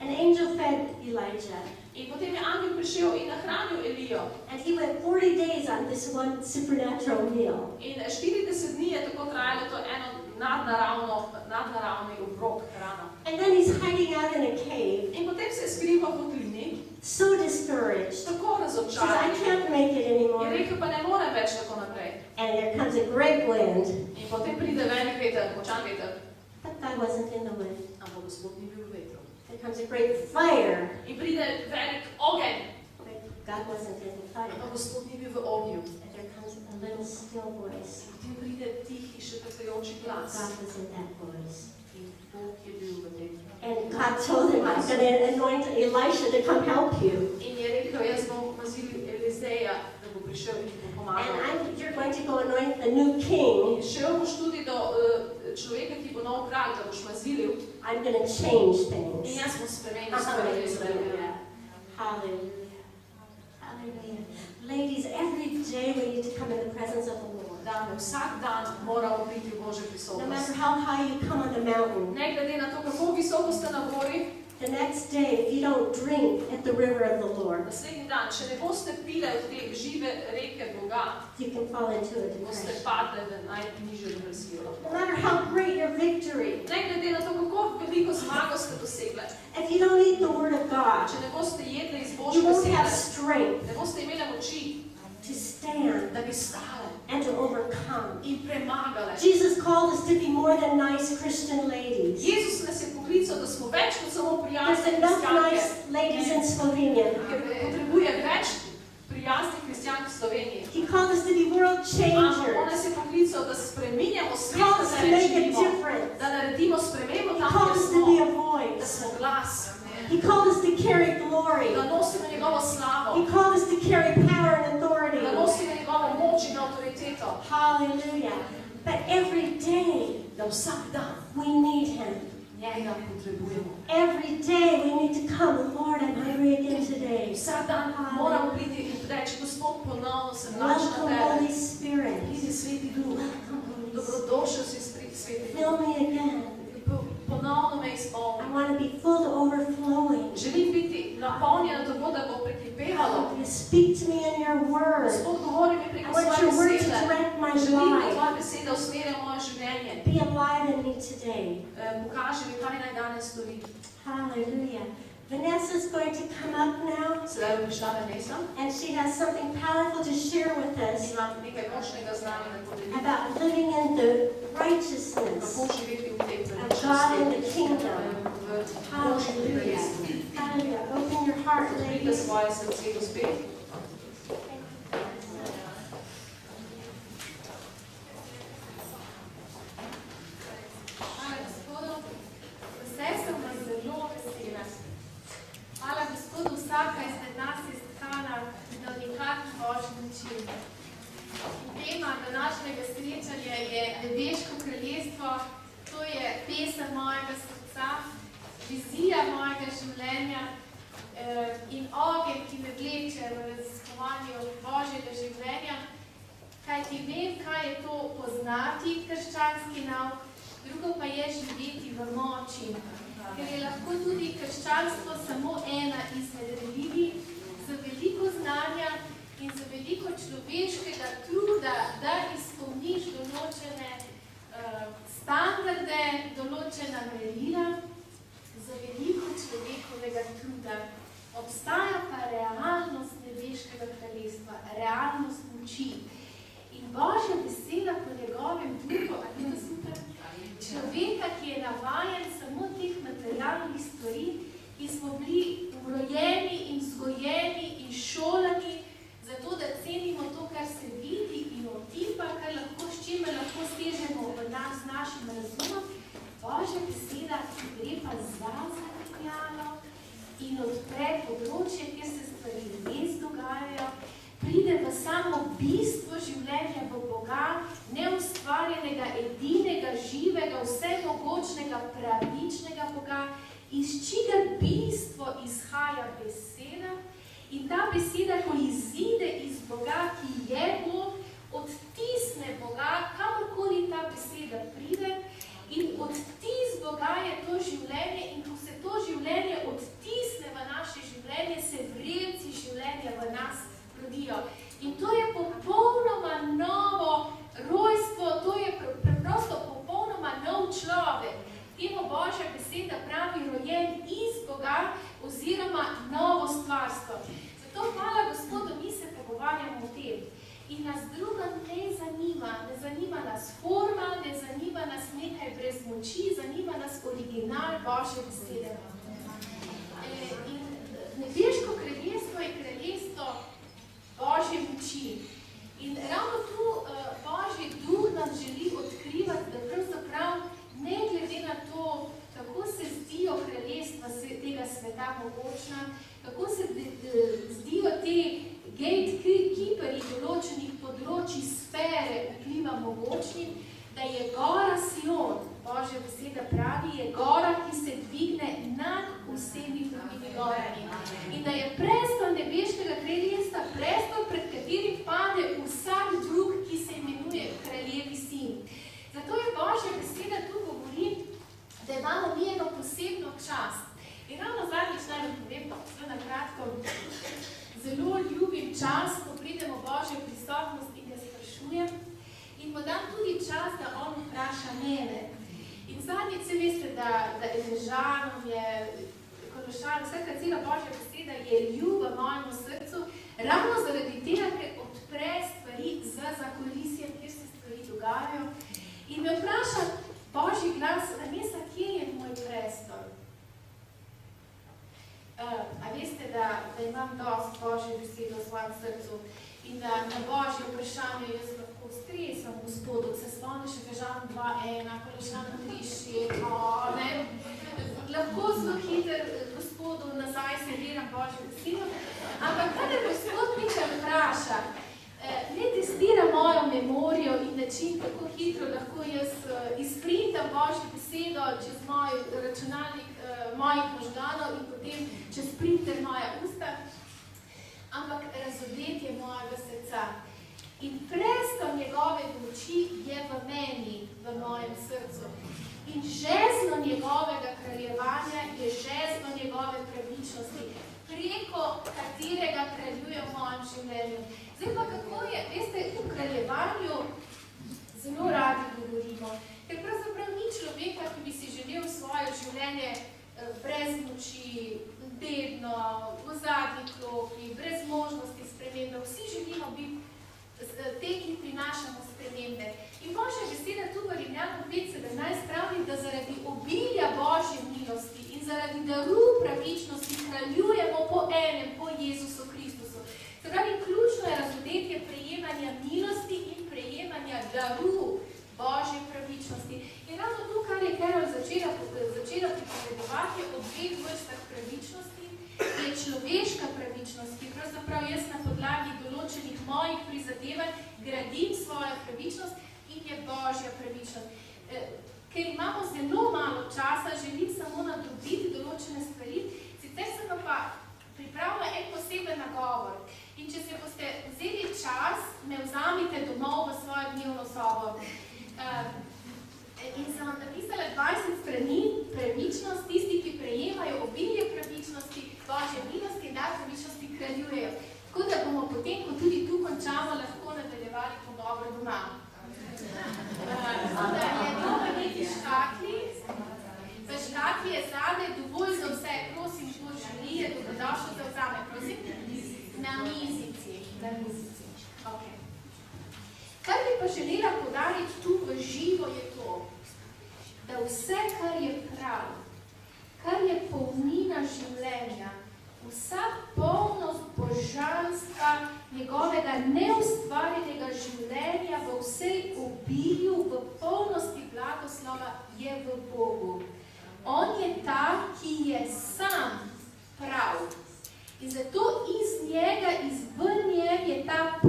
An angel fed Elijah, In potem je angel prišel in nahranil Elijo. and he went 40 days on this one supernatural meal. In 40 dni je tako trajalo to eno nadnaravni obrok hrana. And then he's hiding out in a cave, In potem se je skrival v klini, so discouraged. tako He says, I razočaran. can't make it Je anymore. rekel, pa ne morem več tako naprej. And there comes a great wind, In potem pride velik veter, močan veter, but God wasn't in the wind. ampak Gospod ni bil v vetru. There comes a great fire, In pride velik ogenj, but God wasn't in the fire. ampak Gospod ni bil v ognju. And there comes a little still voice. Potem pride tihi, šepetajoči glas. God was in that voice. In Bog je bil v tem. And God told him, I'm going to anoint Elisha to come help you. In je rekel, jaz bom mazil Elizeja, da bo prišel in ti bo pomagal. You're going to go anoint the new king. In šel boš tudi do človeka, ki bo nov kralj, da boš mazilil. I'm going to change In things. jaz bom spremenil stvari v Izraelu. Hallelujah. Hallelujah. Ladies, every day we need to come in the presence of the Lord. Da vsak dan moramo priti v Božjo No matter prisotnost. how high you come on the mountain, Ne glede na to, kako visoko ste na gori, the next day, if you don't drink at the river of the Lord, naslednji dan, če ne boste pile od te žive reke Boga, you can fall into a boste depression. padli v najnižjo depresijo. No matter how great your victory, Ne glede na to, kako veliko zmago ste dosegli, if you don't eat the Word of God, če ne boste jedli iz you Božje won't have besede, strength ne boste imeli moči, to stand da bi stale and to overcome. in premagale. Jesus called us to be more than nice Christian ladies. Jezus nas je poklical, da smo več kot samo There's prijazne enough kristjanke, nice ladies in Slovenia. ker potrebuje več prijaznih kristjank v Sloveniji. He called world Ampak on changers. nas je poklical, da spreminjamo svet, Called da us se to make a živimo, difference. da naredimo spremembo He tam, called kjer us to be a smo, da voice. smo glas, He called us to carry glory. da nosimo njegovo He slavo, called us to carry power and authority. da nosimo njegovo moč in avtoriteto, Hallelujah. But every day da vsak dan we need Him. njega potrebujemo. Every day we need to come, Lord, I'm hungry again today. Vsak dan moramo priti in reči, Gospod, ponovno sem lač na Welcome, tebe. Holy Spirit. Pridi, Sveti Duh, dobrodošel si, Sveti Fill Duh. me again. Ponovno me I izpolni. want to be full to overflowing. Želim biti napolnjena tako, da bo prekipevalo. You speak to me in your word. Gospod, govori mi I preko want svoje your word to besede. direct my Želim, da life. tvoja beseda usmerja moje življenje. Be alive in me today. Pokaži mi, kaj naj danes stori. Hallelujah. Vanessa's going to come up now, Sedaj bom prišla Vanessa and she has something powerful to share with in us imam nekaj močnega znanja, da podelim, about living in the righteousness kako živeti v tej of God in pravičnosti, the kingdom. v Božjem kraljestvu. Hallelujah. Open your heart, Odprite ladies. svoje srce, gospe. Hvala Gospodu, vse sem vas zelo vesela. Hvala Gospodu, vsaka izmed nas je stkana na unikatni Božji način. In tema današnjega srečanja je Nebeško kraljestvo, to je pesem mojega srca, vizija mojega življenja in ogenj, ki me vleče v raziskovanju Božjega življenja. Kajti vem, kaj je to poznati krščanski nauk, drugo pa je živeti v moči. Ker je lahko tudi krščanstvo samo ena izmed religij z veliko znanja in z veliko človeškega truda, da izpolniš določene standarde, določena merila, z veliko človekovega truda. Obstaja pa realnost nebeškega kraljestva, realnost moči. In Božja beseda po njegovem duhu, a ni to super? Človeka, ki je navajen samo teh materialnih stvari, ki smo bili urojeni in vzgojeni in šolani, zato da cenimo to, kar se vidi in otipa, kar lahko, s čimer lahko stežemo v nas z našim razumom. Božja beseda gre pa za zanimljalo in odpre področje, kjer se stvari res dogajajo, pride v samo bistvo življenja v Boga, neustvarjenega, edinega, živega, vsemogočnega, pravičnega Boga, iz čigar bistvo izhaja beseda in ta beseda, ko izide iz Boga, ki je Bog, odtisne Boga, kamorkoli ta beseda pride in odtis Boga je to življenje in ko se to življenje odtisne v naše življenje, se vrelci življenja v nas rodijo. In to je popolnoma novo rojstvo, to je preprosto popolnoma nov človek. Temu Božja beseda pravi rojen iz Boga oziroma novo stvarstvo. Zato hvala Gospodu, mi se pogovarjamo o tem. In nas druga ne zanima nas forma, ne zanima nas nekaj brez moči, zanima nas original Božje besede. In nebeško kraljestvo je kraljestvo Božje moči. In ravno tu Božji duh nam želi odkrivati, da pravzaprav ne glede na to, kako se zdijo kraljestva tega sveta mogočna, kako se zdijo te gatekeeperji določenih področji sfere vpliva mogočnim, da je gora Sion, Božja beseda pravi, je gora, ki se dvigne nad vsemi drugimi gorami. In da je prestol nebeškega kraljestva, prestol, pred katerim pade vsak drug, ki se imenuje kraljevi sin. Zato je Božja beseda tu govori, da imamo mi eno posebno čast. In ravno zadnjič naj vam povem, zelo na kratko, zelo ljubim čas, ko pridemo v Božjo prisotnost in ga sprašujem. In mu dam tudi čas, da on vpraša mene. In zadnjič se veste, da Efežanom je Kološan, vsaka cela Božja beseda je ljuba mojemu srcu, ravno zaradi tega, ker odpre stvari za zakulisjem, kjer se stvari dogajajo. In me vpraša Božji glas, Vanessa, kje je moj prestol? A veste, da imam dosti Božje besede v svojem srcu? srcu. In na Božje vprašanje jaz lahko stresam Gospodu, se spomniš Efežanom 2:1, Kološanom 3:6, ne? Lahko zelo hiter Gospodu nazaj serviram Božjo besedo, ampak kadar Gospod nekaj vpraša, ne testira mojo memorijo in način, kako hitro lahko jaz izprintam Božjo besedo čez moj računalnik mojih možganov in potem čez printer moja usta, ampak razodetje mojega srca. In prestav njegove moči je v meni, v mojem srcu. In žezlo njegovega kraljevanja je žezlo njegove pravičnosti, preko katerega kraljuje v mojem življenju. Zdaj pa kako je, veste, v kraljevanju zelo radi govorimo, ker pravzaprav ni človeka, ki bi si želel svoje življenje brez moči, bedno, v zadnji klopi, brez možnosti spremembe. Vsi želimo biti te, ki prinašamo spremembe. In Božja beseda tu v Rimljanom 5:17 pravi, da zaradi obilja Božje milosti in zaradi daru pravičnosti kraljujemo po enem, po Jezusu Kristusu. Se pravi, ključno je razodetje prejemanja milosti in prejemanja daru Božje pravičnosti. In ravno tu, kar je Carol začela pripovedovati o dveh vrstah pravičnosti, je človeška pravičnost, ki pravzaprav jaz na podlagi določenih mojih prizadevanj gradim svojo pravičnost, in je Božja pravičnost. Ker imamo zelo malo časa, želim samo nadobiti določene stvari, sicer sem pa pripravila en poseben nagovor. In če se boste vzeli čas, me vzamite domov v svojo dnevno sobo. In sem vam napisala 20 strani pravičnost, tisti, ki prejemajo obilje pravičnosti, Božje milosti in dar pravičnosti kraljujejo. Tako da bomo potem, ko tudi tu končamo, lahko nadaljevali pogovor doma. Da je to v neki škatli, v škatli je zadaj dovolj za vse, prosim, kdo želi, je dobrodošlo, da vzame, prosim, na mizici. Okay. Kar bi pa želela poudariti tu v živo je to, da vse, kar je prav, kar je polnina življenja, vsa polnost božanstva, njegovega neustvarjenega življenja v vsej obilju, v polnosti blagoslova je v Bogu. On je ta, ki je sam prav. In zato iz njega, v njem je ta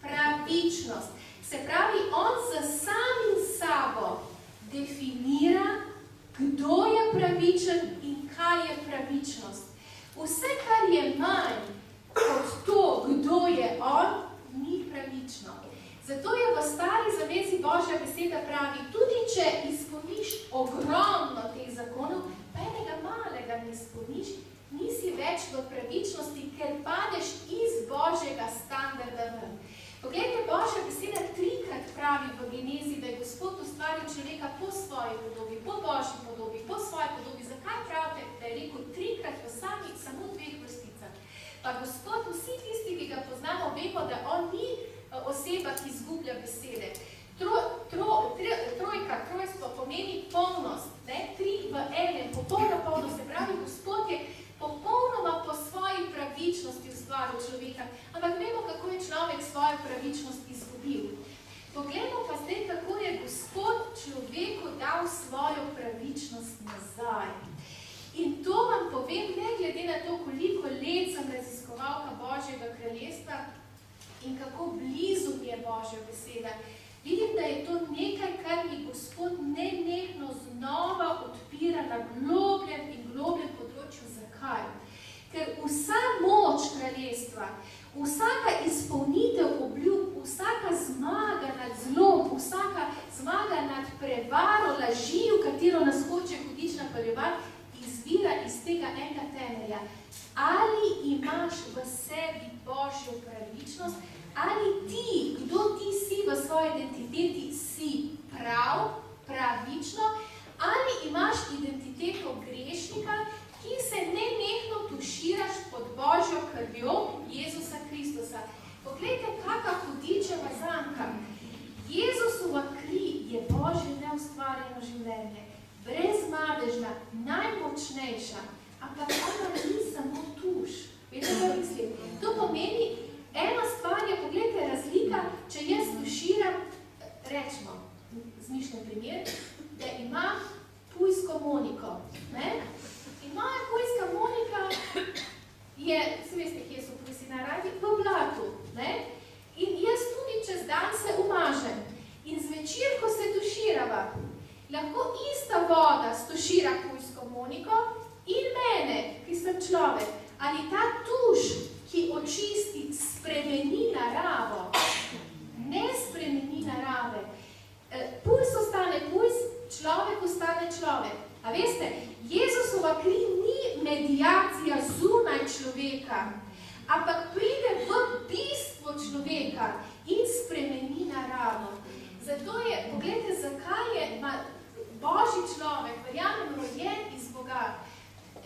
pravičnost. Se pravi, on z samim sabo definira, kdo je pravičen in kaj je pravičnost. Vse, kar je manj kot to, kdo je on, ni pravično. Zato je v stari zavezi Božja beseda pravi, tudi če izpolniš ogromno teh zakonov, pa enega malega ne izpolniš, nisi več v pravičnosti, ker padeš iz Božjega standarda ven. Poglejte, Božja beseda 3-krat pravi v Genezi, da je Gospod ustvaril človeka po svoji podobi, po Božji podobi, po svoji podobi. Zakaj pravite, da je rekel 3-krat v samo 2 vrsticah? Pa Gospod, vsi tisti, ki ga poznamo, vemo, da on ni oseba, ki izgublja besede. Trojstvo pomeni polnost, ne? 3 v enem, popolna polnost, se pravi, Gospod je popolnoma po svoji pravičnosti ustvaril človeka. Ampak vemo, kako je človek svojo pravičnost izgubil. Poglejmo pa zdaj, kako je Gospod človeku dal svojo pravičnost nazaj. In to vam povem, ne glede na to, koliko let sem raziskovalka Božjega kraljestva in kako blizu mi je Božja beseda. Vidim, da je to nekaj, kar mi Gospod nenehno znova odpira na globljem in globljem področju. Zakaj? Ker vsa moč kraljestva, vsaka izpolnitev obljub, vsaka zmaga nad zlom, vsaka zmaga nad prevaro, laži, v katero nas hoče hudič napeljevati, izvira iz tega enega temelja. Ali imaš v sebi Božjo pravičnost, ali ti, kdo ti si v svoji identiteti, si pravično, ali imaš identiteto grešnika, ki se nenehno tuširaš pod Božjo krvjo Jezusa Kristusa. Poglejte, kakva hudičeva zanka. Jezusova kri je Božje neustvarjeno življenje, brezmadežna, najmočnejša, ampak ona ni samo tuš. Veste, kaj mislim? To pomeni, tušira pujsko Moniko in mene, ki sem človek. Ali ta tuš, ki očisti, spremeni naravo? Ne spremeni narave. Pujs ostane pujs, človek ostane človek. A veste, Jezusova kri ni medijacija zunaj človeka, ampak pride v bistvo človeka in spremeni naravo. Zato je, pogledajte, zakaj je Božji človek, verjamem, rojen iz Boga,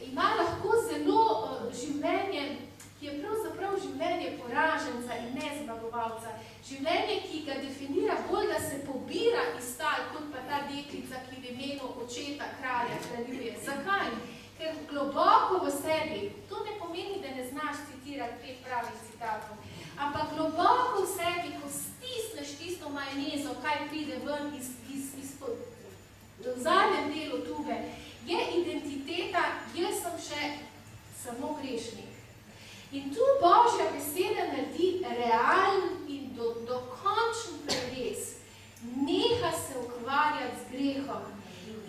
ima lahko zelo življenje, ki je pravzaprav življenje poraženca in ne zmagovalca. Življenje, ki ga definira bolj, da se pobira iz tal, kot pa ta deklica, ki v imenu očeta kralja kraljuje. Zakaj? Ker globoko v sebi, to ne pomeni, da ne znaš citirati 5 pravih citatov, ampak globoko v sebi, ko stisneš tisto majonezo, kaj pride ven izpod v zadnjem delu tube, je identiteta, jaz sem še samo grešnik. In tu Božja beseda naredi realen in dokončen preves. Neha se ukvarjati z grehom.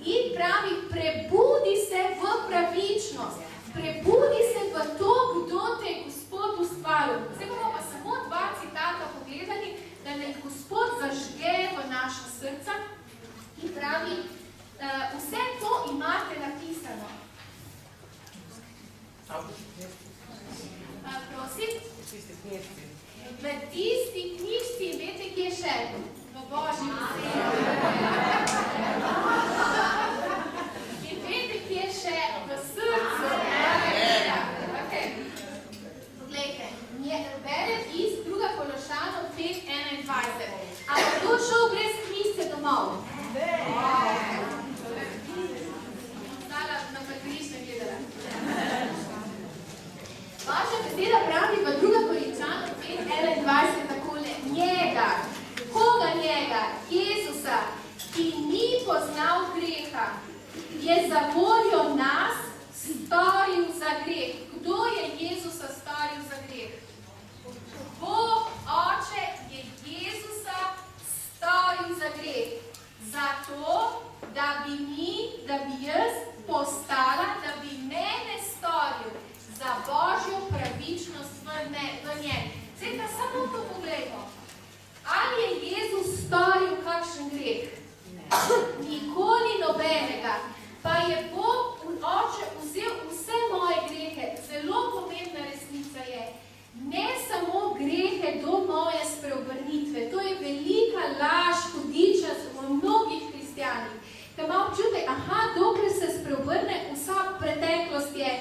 In pravi, prebudi se v pravičnost. Prebudi se v to, kdo te je Gospod ustvaril. Zdaj bomo pa samo 2 citata pogledali, da ne Gospod zažge v naša srca. In pravi, vse to imate napisano. Prosim? V tisti knjižci, veste, kje še? V Božji besedi. In veste, kje še? V srcu. Okay. Poglejte, bere iz 2. Kološanov 5:21. Ampak kdo šel brez knjižce domov? Ostala na parkirišču gledala. Vaša beseda pravi v 2. Korinčanov 5:21 takole, njega, koga njega, Jezusa, ki ni poznal greha, je za voljo nas storil za greh. Kdo je Jezusa storil za greh? Bog Oče je Jezusa storil za greh. Zato, da bi jaz postala, da bi mene storil za Božjo pravičnost v njem. Zdaj pa samo to poglejmo. Ali je Jezus storil kakšen greh? Nikoli nobenega. Pa je Bog Oče vzel vse moje grehe. Zelo pomembna resnica je. Ne samo grehe do moje spreobrnitve. To je velika laž, hudiča v mnogih hristijanih. Ko ima občutek, dokler se spreobrne, vsa preteklost je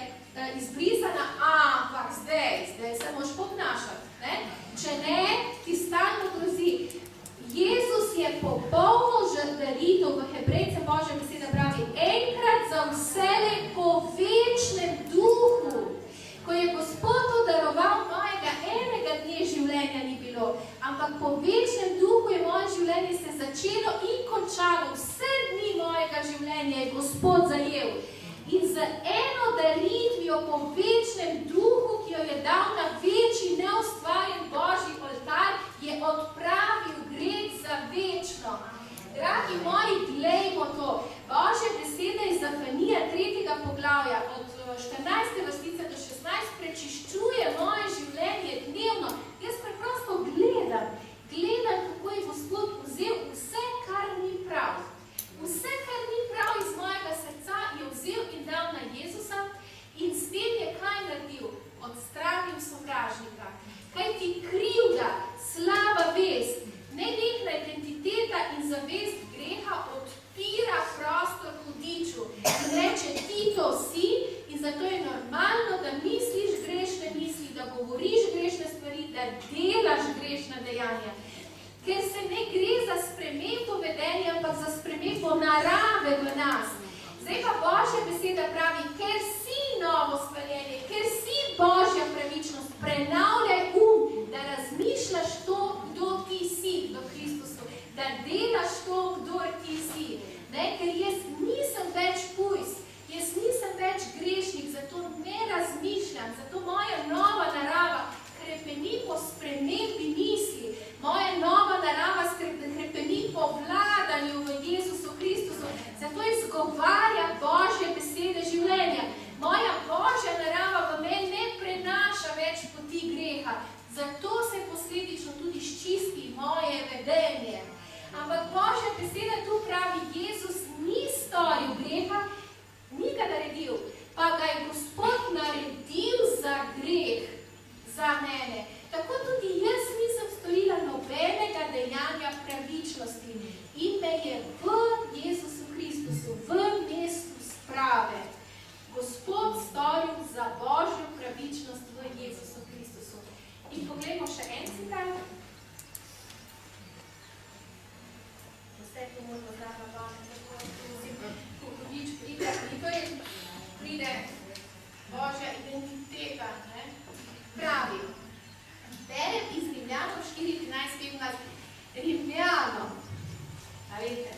izbrisana, ampak zdaj se moš pobnašati. Ne? Če ne, ti stalno grozi. Jezus je popolno žrdaritev, v Hebrejcem Božja beseda pravi, enkrat za vselej po večnem duhu. Ko je Gospod daroval mojega enega dne življenja ni bilo, ampak po večnem duhu je moje življenje se začelo in končalo. Vse dni mojega življenja je Gospod zajel. In z eno daritvijo po večnem duhu, ki jo je dal na večji neustvarjen Božji oltar, je odpravil greh za večno. Dragi moji, glejmo to. Božja beseda iz Zafanija 3. poglavja od 14. vrstice do 16 prečiščuje moje življenje dnevno. Jaz preprosto gledam, kako je Gospod vzel vse, kar ni prav. Vse, kar ni prav iz mojega srca, je vzel in dal na Jezusa in s tem je kaj naredil? Odstranil sovražnika. Kaj ti krivda, slaba vest, nenehna identiteta in zavest greha odpira prostor hudiču. In reče, ti to si in zato je normalno, da misliš grešne misli, da govoriš grešne stvari, da delaš grešna dejanja. Ker se ne gre za spremembo vedenja, ampak za spremembo narave v nas. Zdaj pa Božja beseda pravi, ker si novo stvarjenje, ker si Božja pravičnost, prenavljaj da razmišljaš to, kdo ti si v Kristusu, da delaš to, kdo ti si. Ne? Ker jaz nisem več pujs, jaz nisem več grešnik, zato ne razmišljam, zato moja nova narava krepeni po spremembi misli, moja nova narava krepeni po vladanju v Jezusu Kristusu, zato izgovarja Božja si pravi? Vse to možno zdrava pamet, tako Kukovič pride, in to je pride Božja identiteta, ne? Pravi, berem iz Rimljanov 4:13-15, Rimljano, a veste,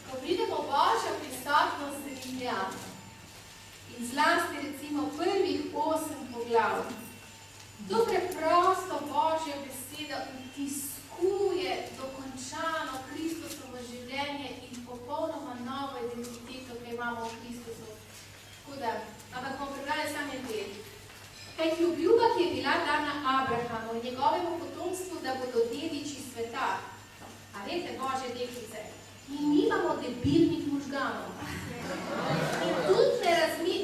ko pridemo v Božjo prisotnost Rimljano in zlasti recimo prvih 8 poglavij, to preprosto Božjo besedo vtiskuje dokončano Kristusovo življenje in popolnoma novo identiteto, ki imamo v Kristusu. Tako da, ampak bomo prebrali sam en del. Kajti obljuba, ki je bila dana Abrahamu in njegovemu potomstvu, da bodo dediči sveta. A veste, Božje deklice, mi nimamo debilnih možganov. In tudi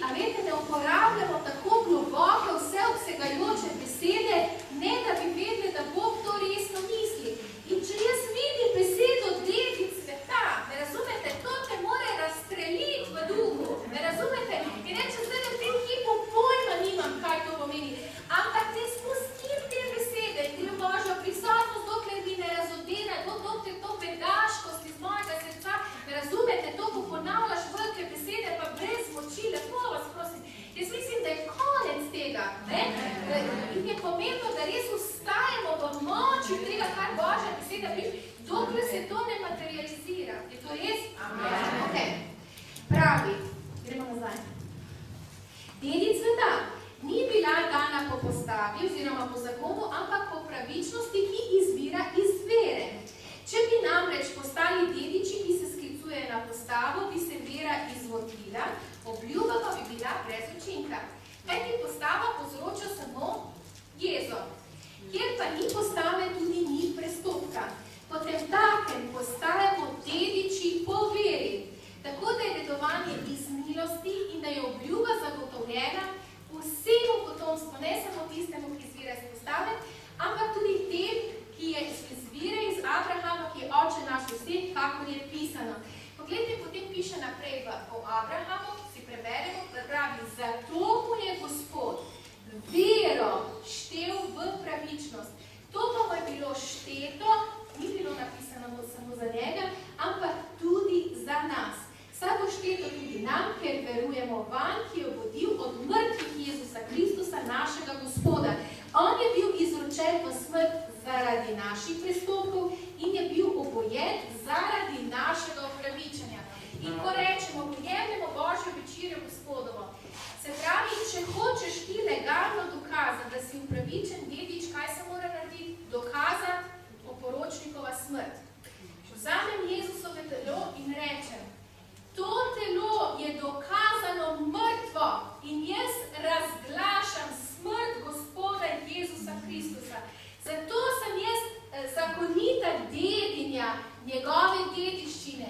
a veste, ne uporabljamo tako globoke, vseobsegajoče besede, ne da bi vedeli, da Bog to resno misli. In če jaz vidim besedo dedič sveta, ne razumete, to te more razstreliti v duhu. Ne razumete? In reče, zdaj v tem hipu pojma nimam, kaj to pomeni. Ampak ne spustim te besede in gre v Božjo prisotnost, dokler mi ne razodene, dokler to bedaškost iz mojega srca. Ne razumete, to, ko ponavljaš velike besede, pa brez moči, lepo vas prosim. Jaz mislim, da je konec tega. Ne? In je pomembno, da res ustajamo v moči tega, kar Božja beseda piše, dokler se to ne materializira. Je to res? Amen. Okay. Pravi, gremo nazaj. Dedič sveta ni bila dana po postavi oziroma po zakonu, ampak po pravičnosti, ki izvira iz vere. Če bi namreč postali dediči, ki se sklicuje na postavo, bi se vera izvodila, obljuba pa bi bila brez učinka. Kajti postava povzroča samo jezo. Kjer pa ni postave, tudi ni prestopka. Potemtakem postajamo dediči po veri. Tako da je dedovanje iz milosti in da je obljuba zagotovljena vsemu potomstvu, ne samo tistemu, ki izvira iz postave, ampak tudi tem, ki je izvira iz Abrahama, ki je oče naš vseh, kakor je pisano. Poglejte, potem piše naprej o Abrahamu, si preberemo, da pravi, zato mu je Gospod vero štel v pravičnost. To pa mu je bilo šteto, ni bilo napisano samo za njega, ampak tudi za nas. Saj bo šteto tudi nam, ker verujemo vanj, ki je vodil od mrtvih Jezusa Kristusa, našega Gospoda. On je bil izročen v smrt zaradi naših prestopkov in je bil obojen zaradi našega opravičenja. In ko rečemo, prijemljamo Božjo večerjo Gospodovo, se pravi, če hočeš ti legalno dokazati, da si upravičen dedič, kaj se mora narediti? Dokazati oporočnikova smrt. Vzamem Jezusove telo in rečem, to telo je dokazano mrtvo in jaz razglašam smrt Gospoda Jezusa Kristusa. Zato sem jaz zakonita dedinja njegove dediščine.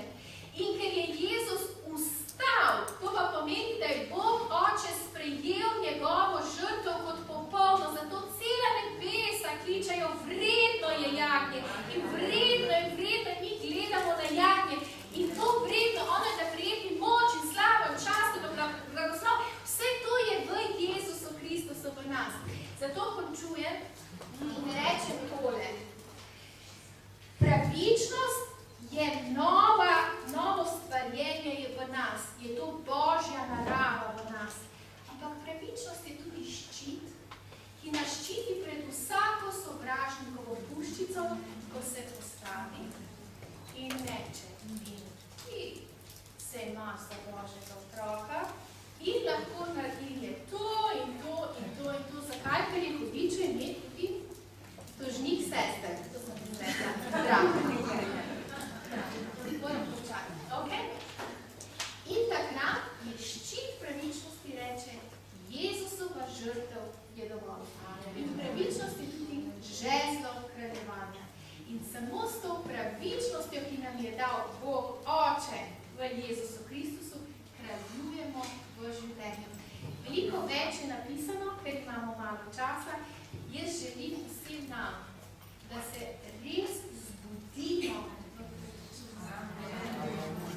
In ker je Jezus ustal, to pa pomeni, da je Bog Oče sprejel njegovo žrtev kot popolno, zato cela nebesa kličajo, vredno je jagnje in vredno mi gledamo na jagnje. In to vredno, ono je, da prijeti moč in slavo in čast in blagoslov, vse to je v Jezusu Kristusu v nas. Zato končujem in rečem tole. Pravičnost je novo stvarjenje je v nas, je to Božja narava v nas. Ampak pravičnost je tudi ščit, ki nas ščiti pred vsako sovražnikovo puščico, ko se postavi in reče, ti se imaš za Božjega otroka in lahko naredi to in to in to in to. Zakaj? Ker je hudiče imeti tudi tožnik sester. To sem rekla. Bravo. Okay. In takrat je ščit pravičnosti reče, Jezusova žrtev je dovolj. In pravičnost je tudi žezlo kraljevanja. In samo s to pravičnostjo, ki nam je dal Bog Oče v Jezusu Kristusu, kraljujemo v življenju. Veliko več je napisano, ker imamo malo časa. Jaz želim vsem nam, da se res zbudimo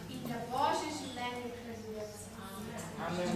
in da Božje življenje kraljuje v nas. Amen.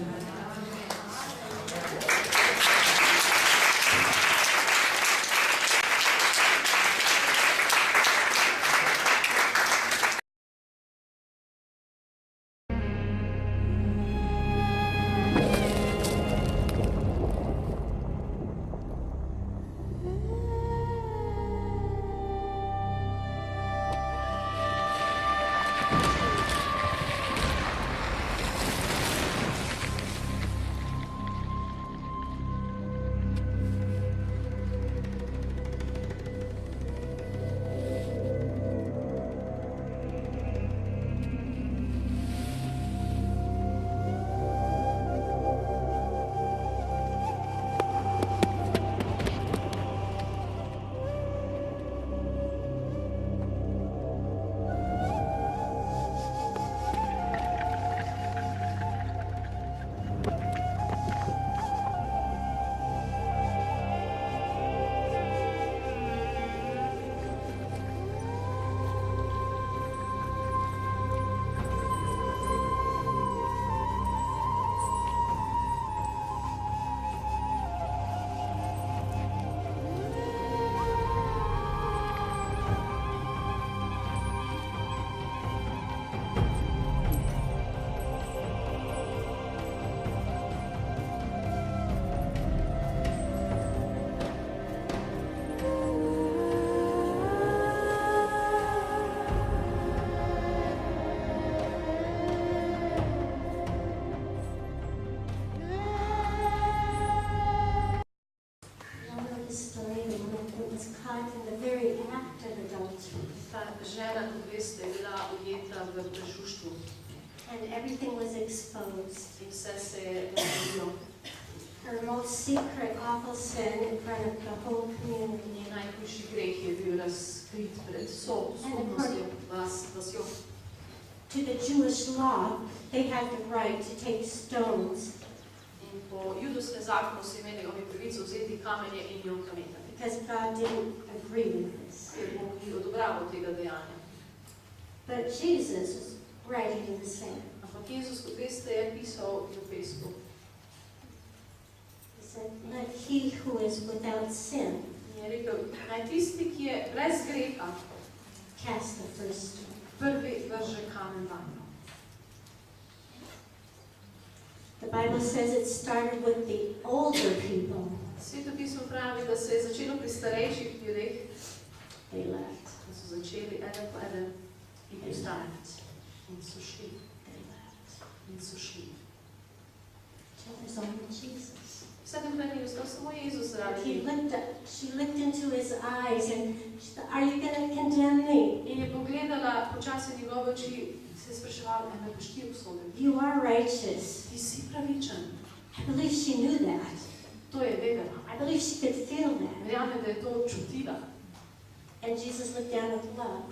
husband was caught in the very act of adultery. Ta žena, kot veste, je bila ujeta v prežuštvu And everything was exposed. in vse se je razkrilo. Her most secret, awful sin in front of the whole community. Njen najhujši greh je bil razkrit pred vso skupnostjo vasjo. To the Jewish law, they had the right to take stones In po judovskem zakonu so imeli oni pravico vzeti kamenje in jo kametati, because God didn't agree with this. ker Bog ni odobraval tega dejanja. But Jesus was writing in the sand. Ampak Jezus, kot veste, je pisal v pesku. He said, let he who is without sin In je rekel, naj tisti, ki je brez greha, cast the first stone. prvi vrže kamen vanjo. The Bible says it started with the older people. Sveto pismo pravi, da se je začelo pri starejših ljudeh, They left. da so začeli eden po eden in postajati. In so šli, They left. in so šli. Till there's only Jesus. Vse dokler ni ostal samo Jezus zaradi He njih. looked up, she looked into his eyes and she said, are you going to condemn me? In je pogledala počasi v njegove oči, se je spraševala, me boš ti obsodil. You are righteous. Ti si pravičen. I believe she knew that. To je vedela. I believe she could feel that. Verjame, da je to čutila. And Jesus looked down with love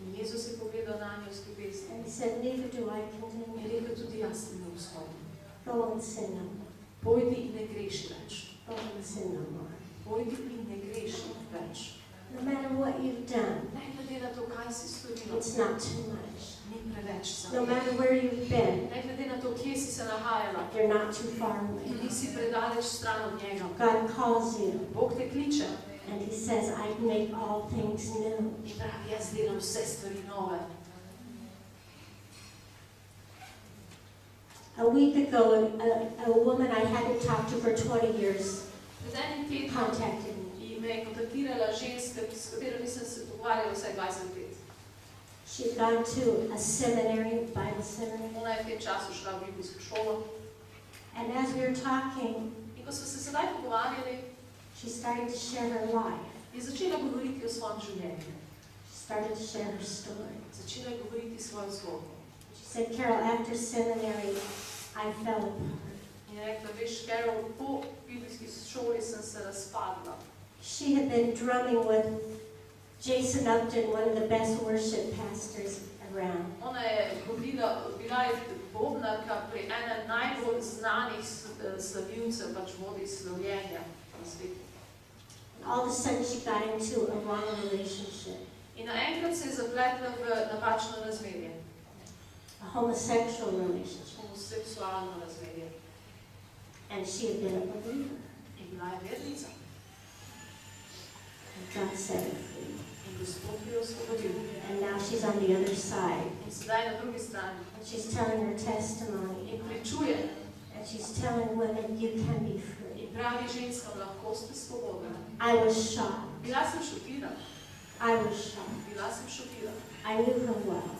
In Jezus je pogledal na njo s ljubeznijo. and he said, neither do I condemn In je you. rekel, tudi jaz te ne obsojam. Go and sin no more. Pojdi in ne greši več. Go and sin no more. Pojdi in ne greši več. No matter what you've done, Ne glede na to, kaj si storila, it's not too much. ni preveč za No me. matter where you've been, Ne glede na to, kje si se nahajala, you're not too far away. nisi predaleč stran od njega. God calls you Bog te kliče and he says, I make all things new. in pravi, jaz delam vse stvari nove. A week ago, a woman I hadn't talked to for 20 years Pred enim tednom contacted me. in me je kontaktirala ženska, s katero nisem se pogovarjala vsaj 20 let. She'd gone to a seminary, Bible seminary, Ona je v tem času šla v biblijsko šolo and as we were talking, in ko smo se sedaj pogovarjali, she started to share her life. je začela govoriti o svojem življenju. She started to share her story. Začela je govoriti svojo zgodbo. She said, Carol, after seminary, I fell apart. In je rekla, veš, Carol, po biblijski šoli sem se razpadla. She had been drumming with Jason Upton, one of the best worship pastors around. Ona je bila je bobnarka pri enem najbolj znanih slavljivcev, pač vodi slavljenja na svetu. And all of a sudden, she got into a wrong relationship, In naenkrat se je zapletla v napačno razmerje, a homosexual relationship. homoseksualno razmerje. And she had been a believer. In bila je vernica. And God set her free. In Gospod jo je osvobodil. And now she's on the other side. In sedaj na drugi strani. And she's telling her testimony. In pričuje. And she's telling women, you can be free. In pravi ženskam, lahko ste svobodni. I was shocked. Bila sem šokirana. I was shocked. Bila sem šokirana. I knew her well.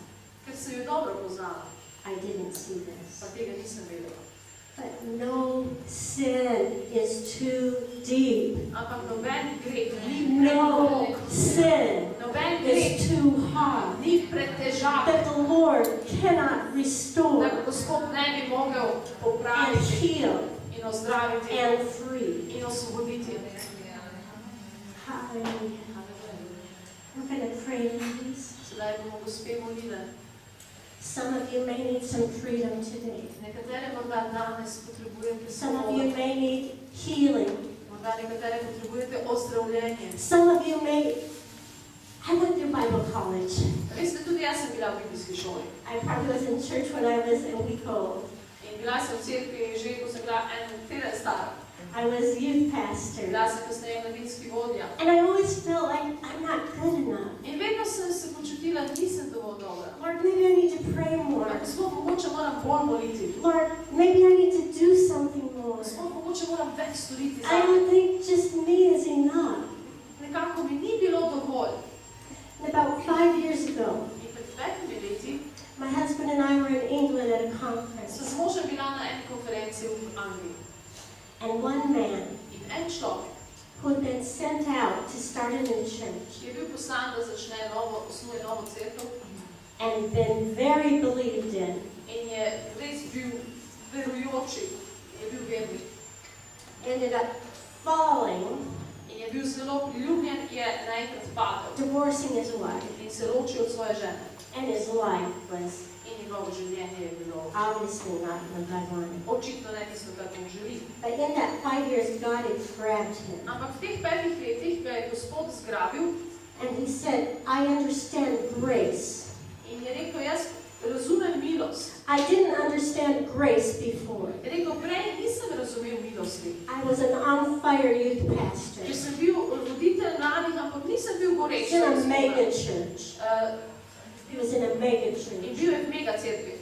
Ker sem jo dobro poznala. I didn't see this. Pa tega nisem vedela. But no sin is too deep. Ampak noben greh ni No sin Noben greh is too hard ni pretežak, that the Lord cannot da restore Gospod ne bi mogel and popraviti heal in ozdraviti and free. in osvoboditi. Hallelujah. We're going to pray, ladies. Sedaj bomo gospe molile. Some of you may need some freedom today. Nekatere morda danes potrebujete Some of you svobodo. may need healing. Morda nekatere potrebujete ozdravljenje. Some of you may... I went through Bible college. Veste, tudi jaz sem bila v biblijski šoli. I probably was in church when I was a week old. In bila sem v cerkvi že, ko sem bila en teden stara. I was youth pastor. Bila sem kasneje mladinski vodja. And I always felt like I'm not good enough. In vedno sem se počutila, nisem dovolj dobra. Lord, maybe I need to pray more. Gospod, mogoče moram bolj moliti. Lord, maybe I need to do something more. Gospod, mogoče moram več storiti I za me. don't think just me is enough. Nekako mi ni bilo dovolj. And about 5 years ago, In pred 5 leti my husband and I were in England at a sem conference. s možem bila na eni konferenci v Angliji. And one man In en človek, who who had been sent out to start a new church je bil poslan, da osnuje novo cerkev and been very believed in. in je res bil verujoči, je bil vernik. Ended up falling, In je bil zelo priljubljen, je naenkrat padel divorcing his wife, in se ločil od svoje žene. and his life was In njegovo življenje je bilo obviously not what God wanted. očitno ne tisto, kar Bog želi. But in that 5 years, God had grabbed him. Ampak v teh 5 letih ga je Gospod zgrabil And he said, I understand grace. in je rekel, jaz razumem milost. I didn't understand grace before. Je rekel, prej nisem razumel milosti. I was an on-fire youth pastor Če sem bil voditelj mladih, ampak nisem bil goreč. in a mega church. He was in a mega In church. bil je v mega cerkvi.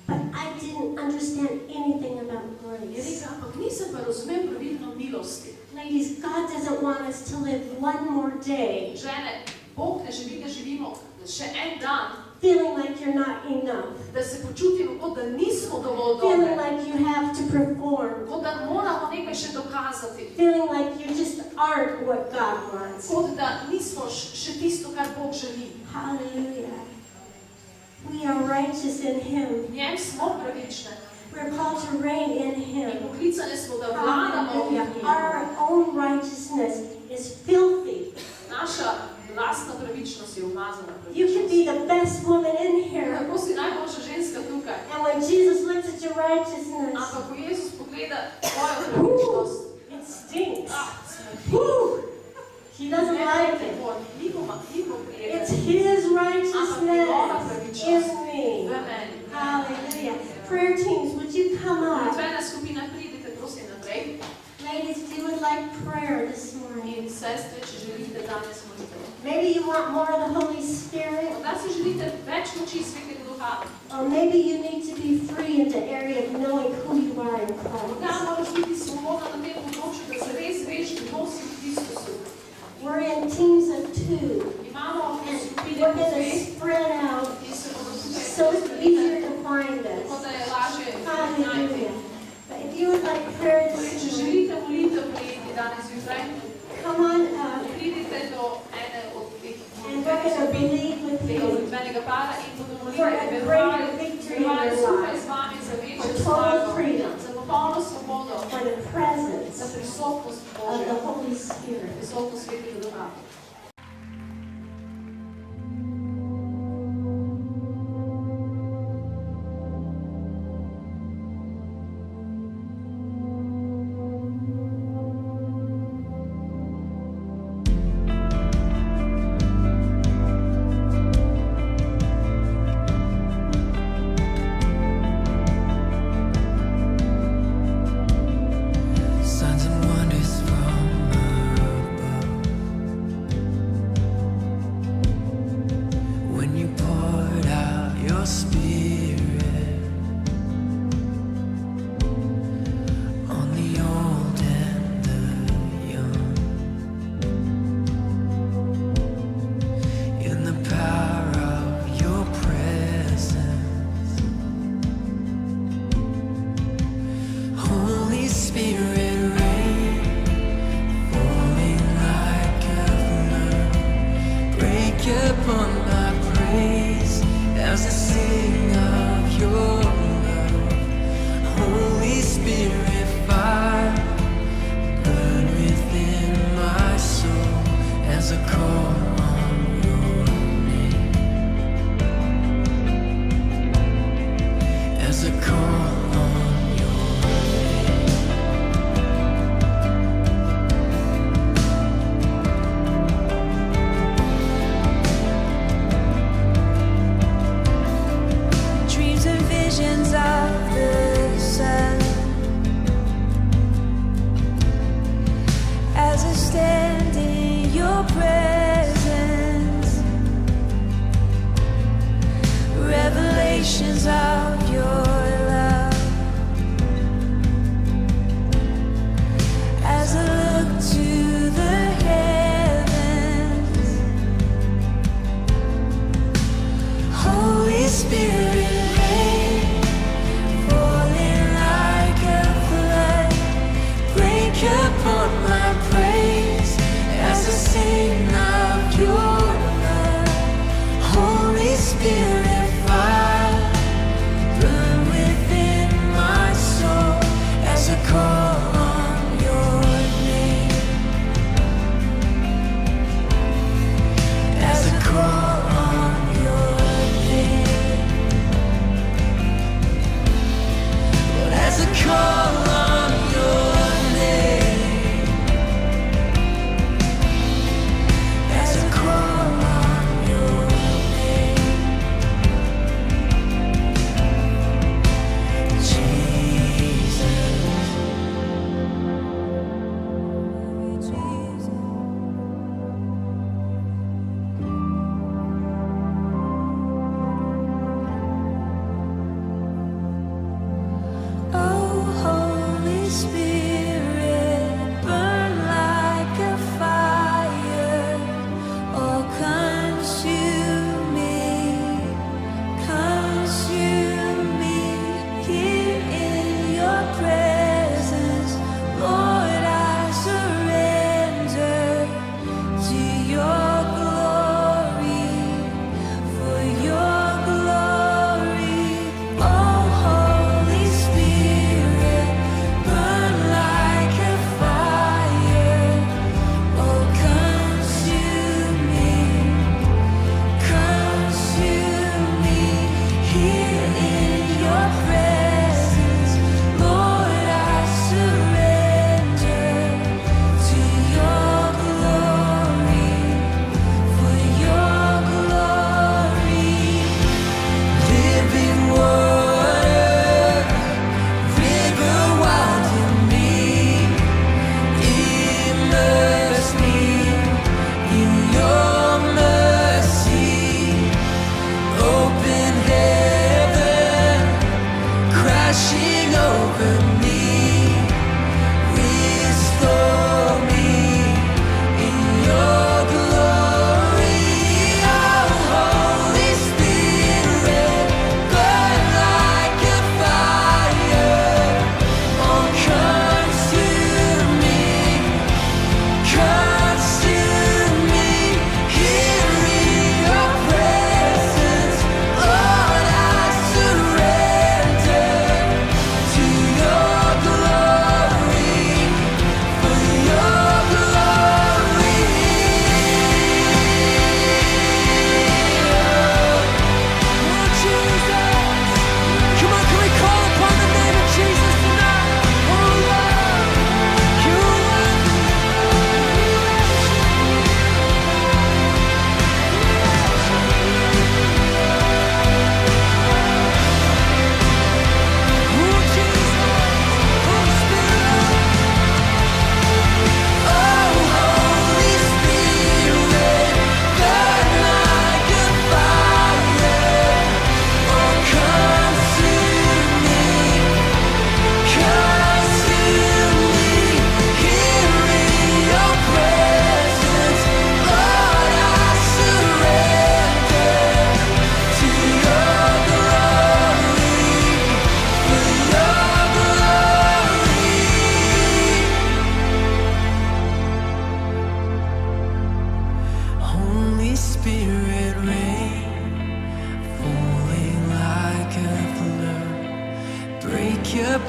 But I didn't understand anything about Je grace. rekel, ampak nisem pa razumel pravilno milosti. Ladies, God doesn't want us to live one more day Žene, Bog ne želi, da živimo še en dan, feeling like you're not enough, da se počutimo, kot da nismo dovolj feeling dobri, like you have to perform, kot da moramo nekaj še dokazati, feeling like you just aren't what God wants. kot da nismo še tisto, kar Bog želi. Hallelujah. We are righteous in Him. V njem smo pravične We're called to reign in in Him. poklicane smo, da vladamo v Hallelujah. njem. Our own righteousness is filthy. Naša lastna pravičnost je umazana You can pravičnost. be the best woman in here. Lahko si najboljša ženska tukaj, And when Jesus looks at your righteousness, ampak ko Jezus pogleda tvojo pravičnost, it stinks. smrti. Woo! He doesn't like it. It's His righteousness in me. Hallelujah. Prayer teams, would you come up? Molitvena skupina, pridite prosim naprej. Ladies, if you would like prayer this morning. In sestre, če želite danes molitev. Maybe you want more of the Holy Spirit. Morda si želite več moči Svetega Duha. Or maybe you need to be free in the area of knowing who you are in Morda Christ. moraš biti svobodna na tem področju, da se res veš, kdo si v Kristusu. We're in teams of 2. Imamo And skupine we're po going to dveh, spread out ki se bodo tukaj so it's easier to find tako us. da je lažje najti. Hallelujah. But if you would like prayer Torej, this če morning, želite molitev prijeti danes zjutraj, come on up. pridite do ene od teh And we're going to believe with tega you molitvenega para in bodo for molitve a greater verovali victory in skupaj your life. z vami za For večjo total zmago, freedom. za popolno svobodo, For the presence za prisotnost of Božjo, the Holy Spirit. prisotnost Svetega Duha. Signs and wonders from above.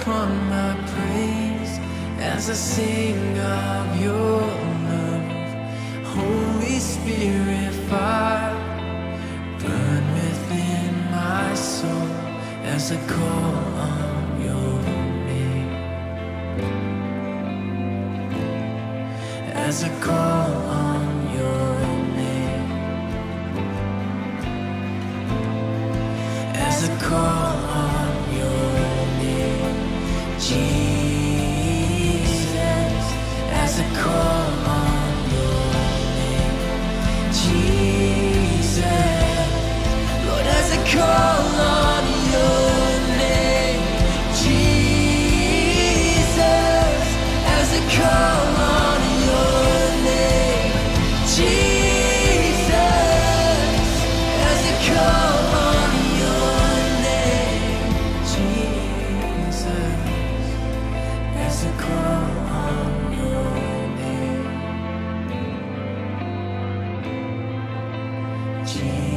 upon my praise as I sing of your love. Holy Spirit, fire, burn within my soul as I call on your name. As I call on your name. As I call on your name, Jesus. As I call on your name, Jesus. Lord, as I call on your name, Jesus. As I call on your name, Jesus. As I call on your name, Jesus. As I call on your name, Jesus.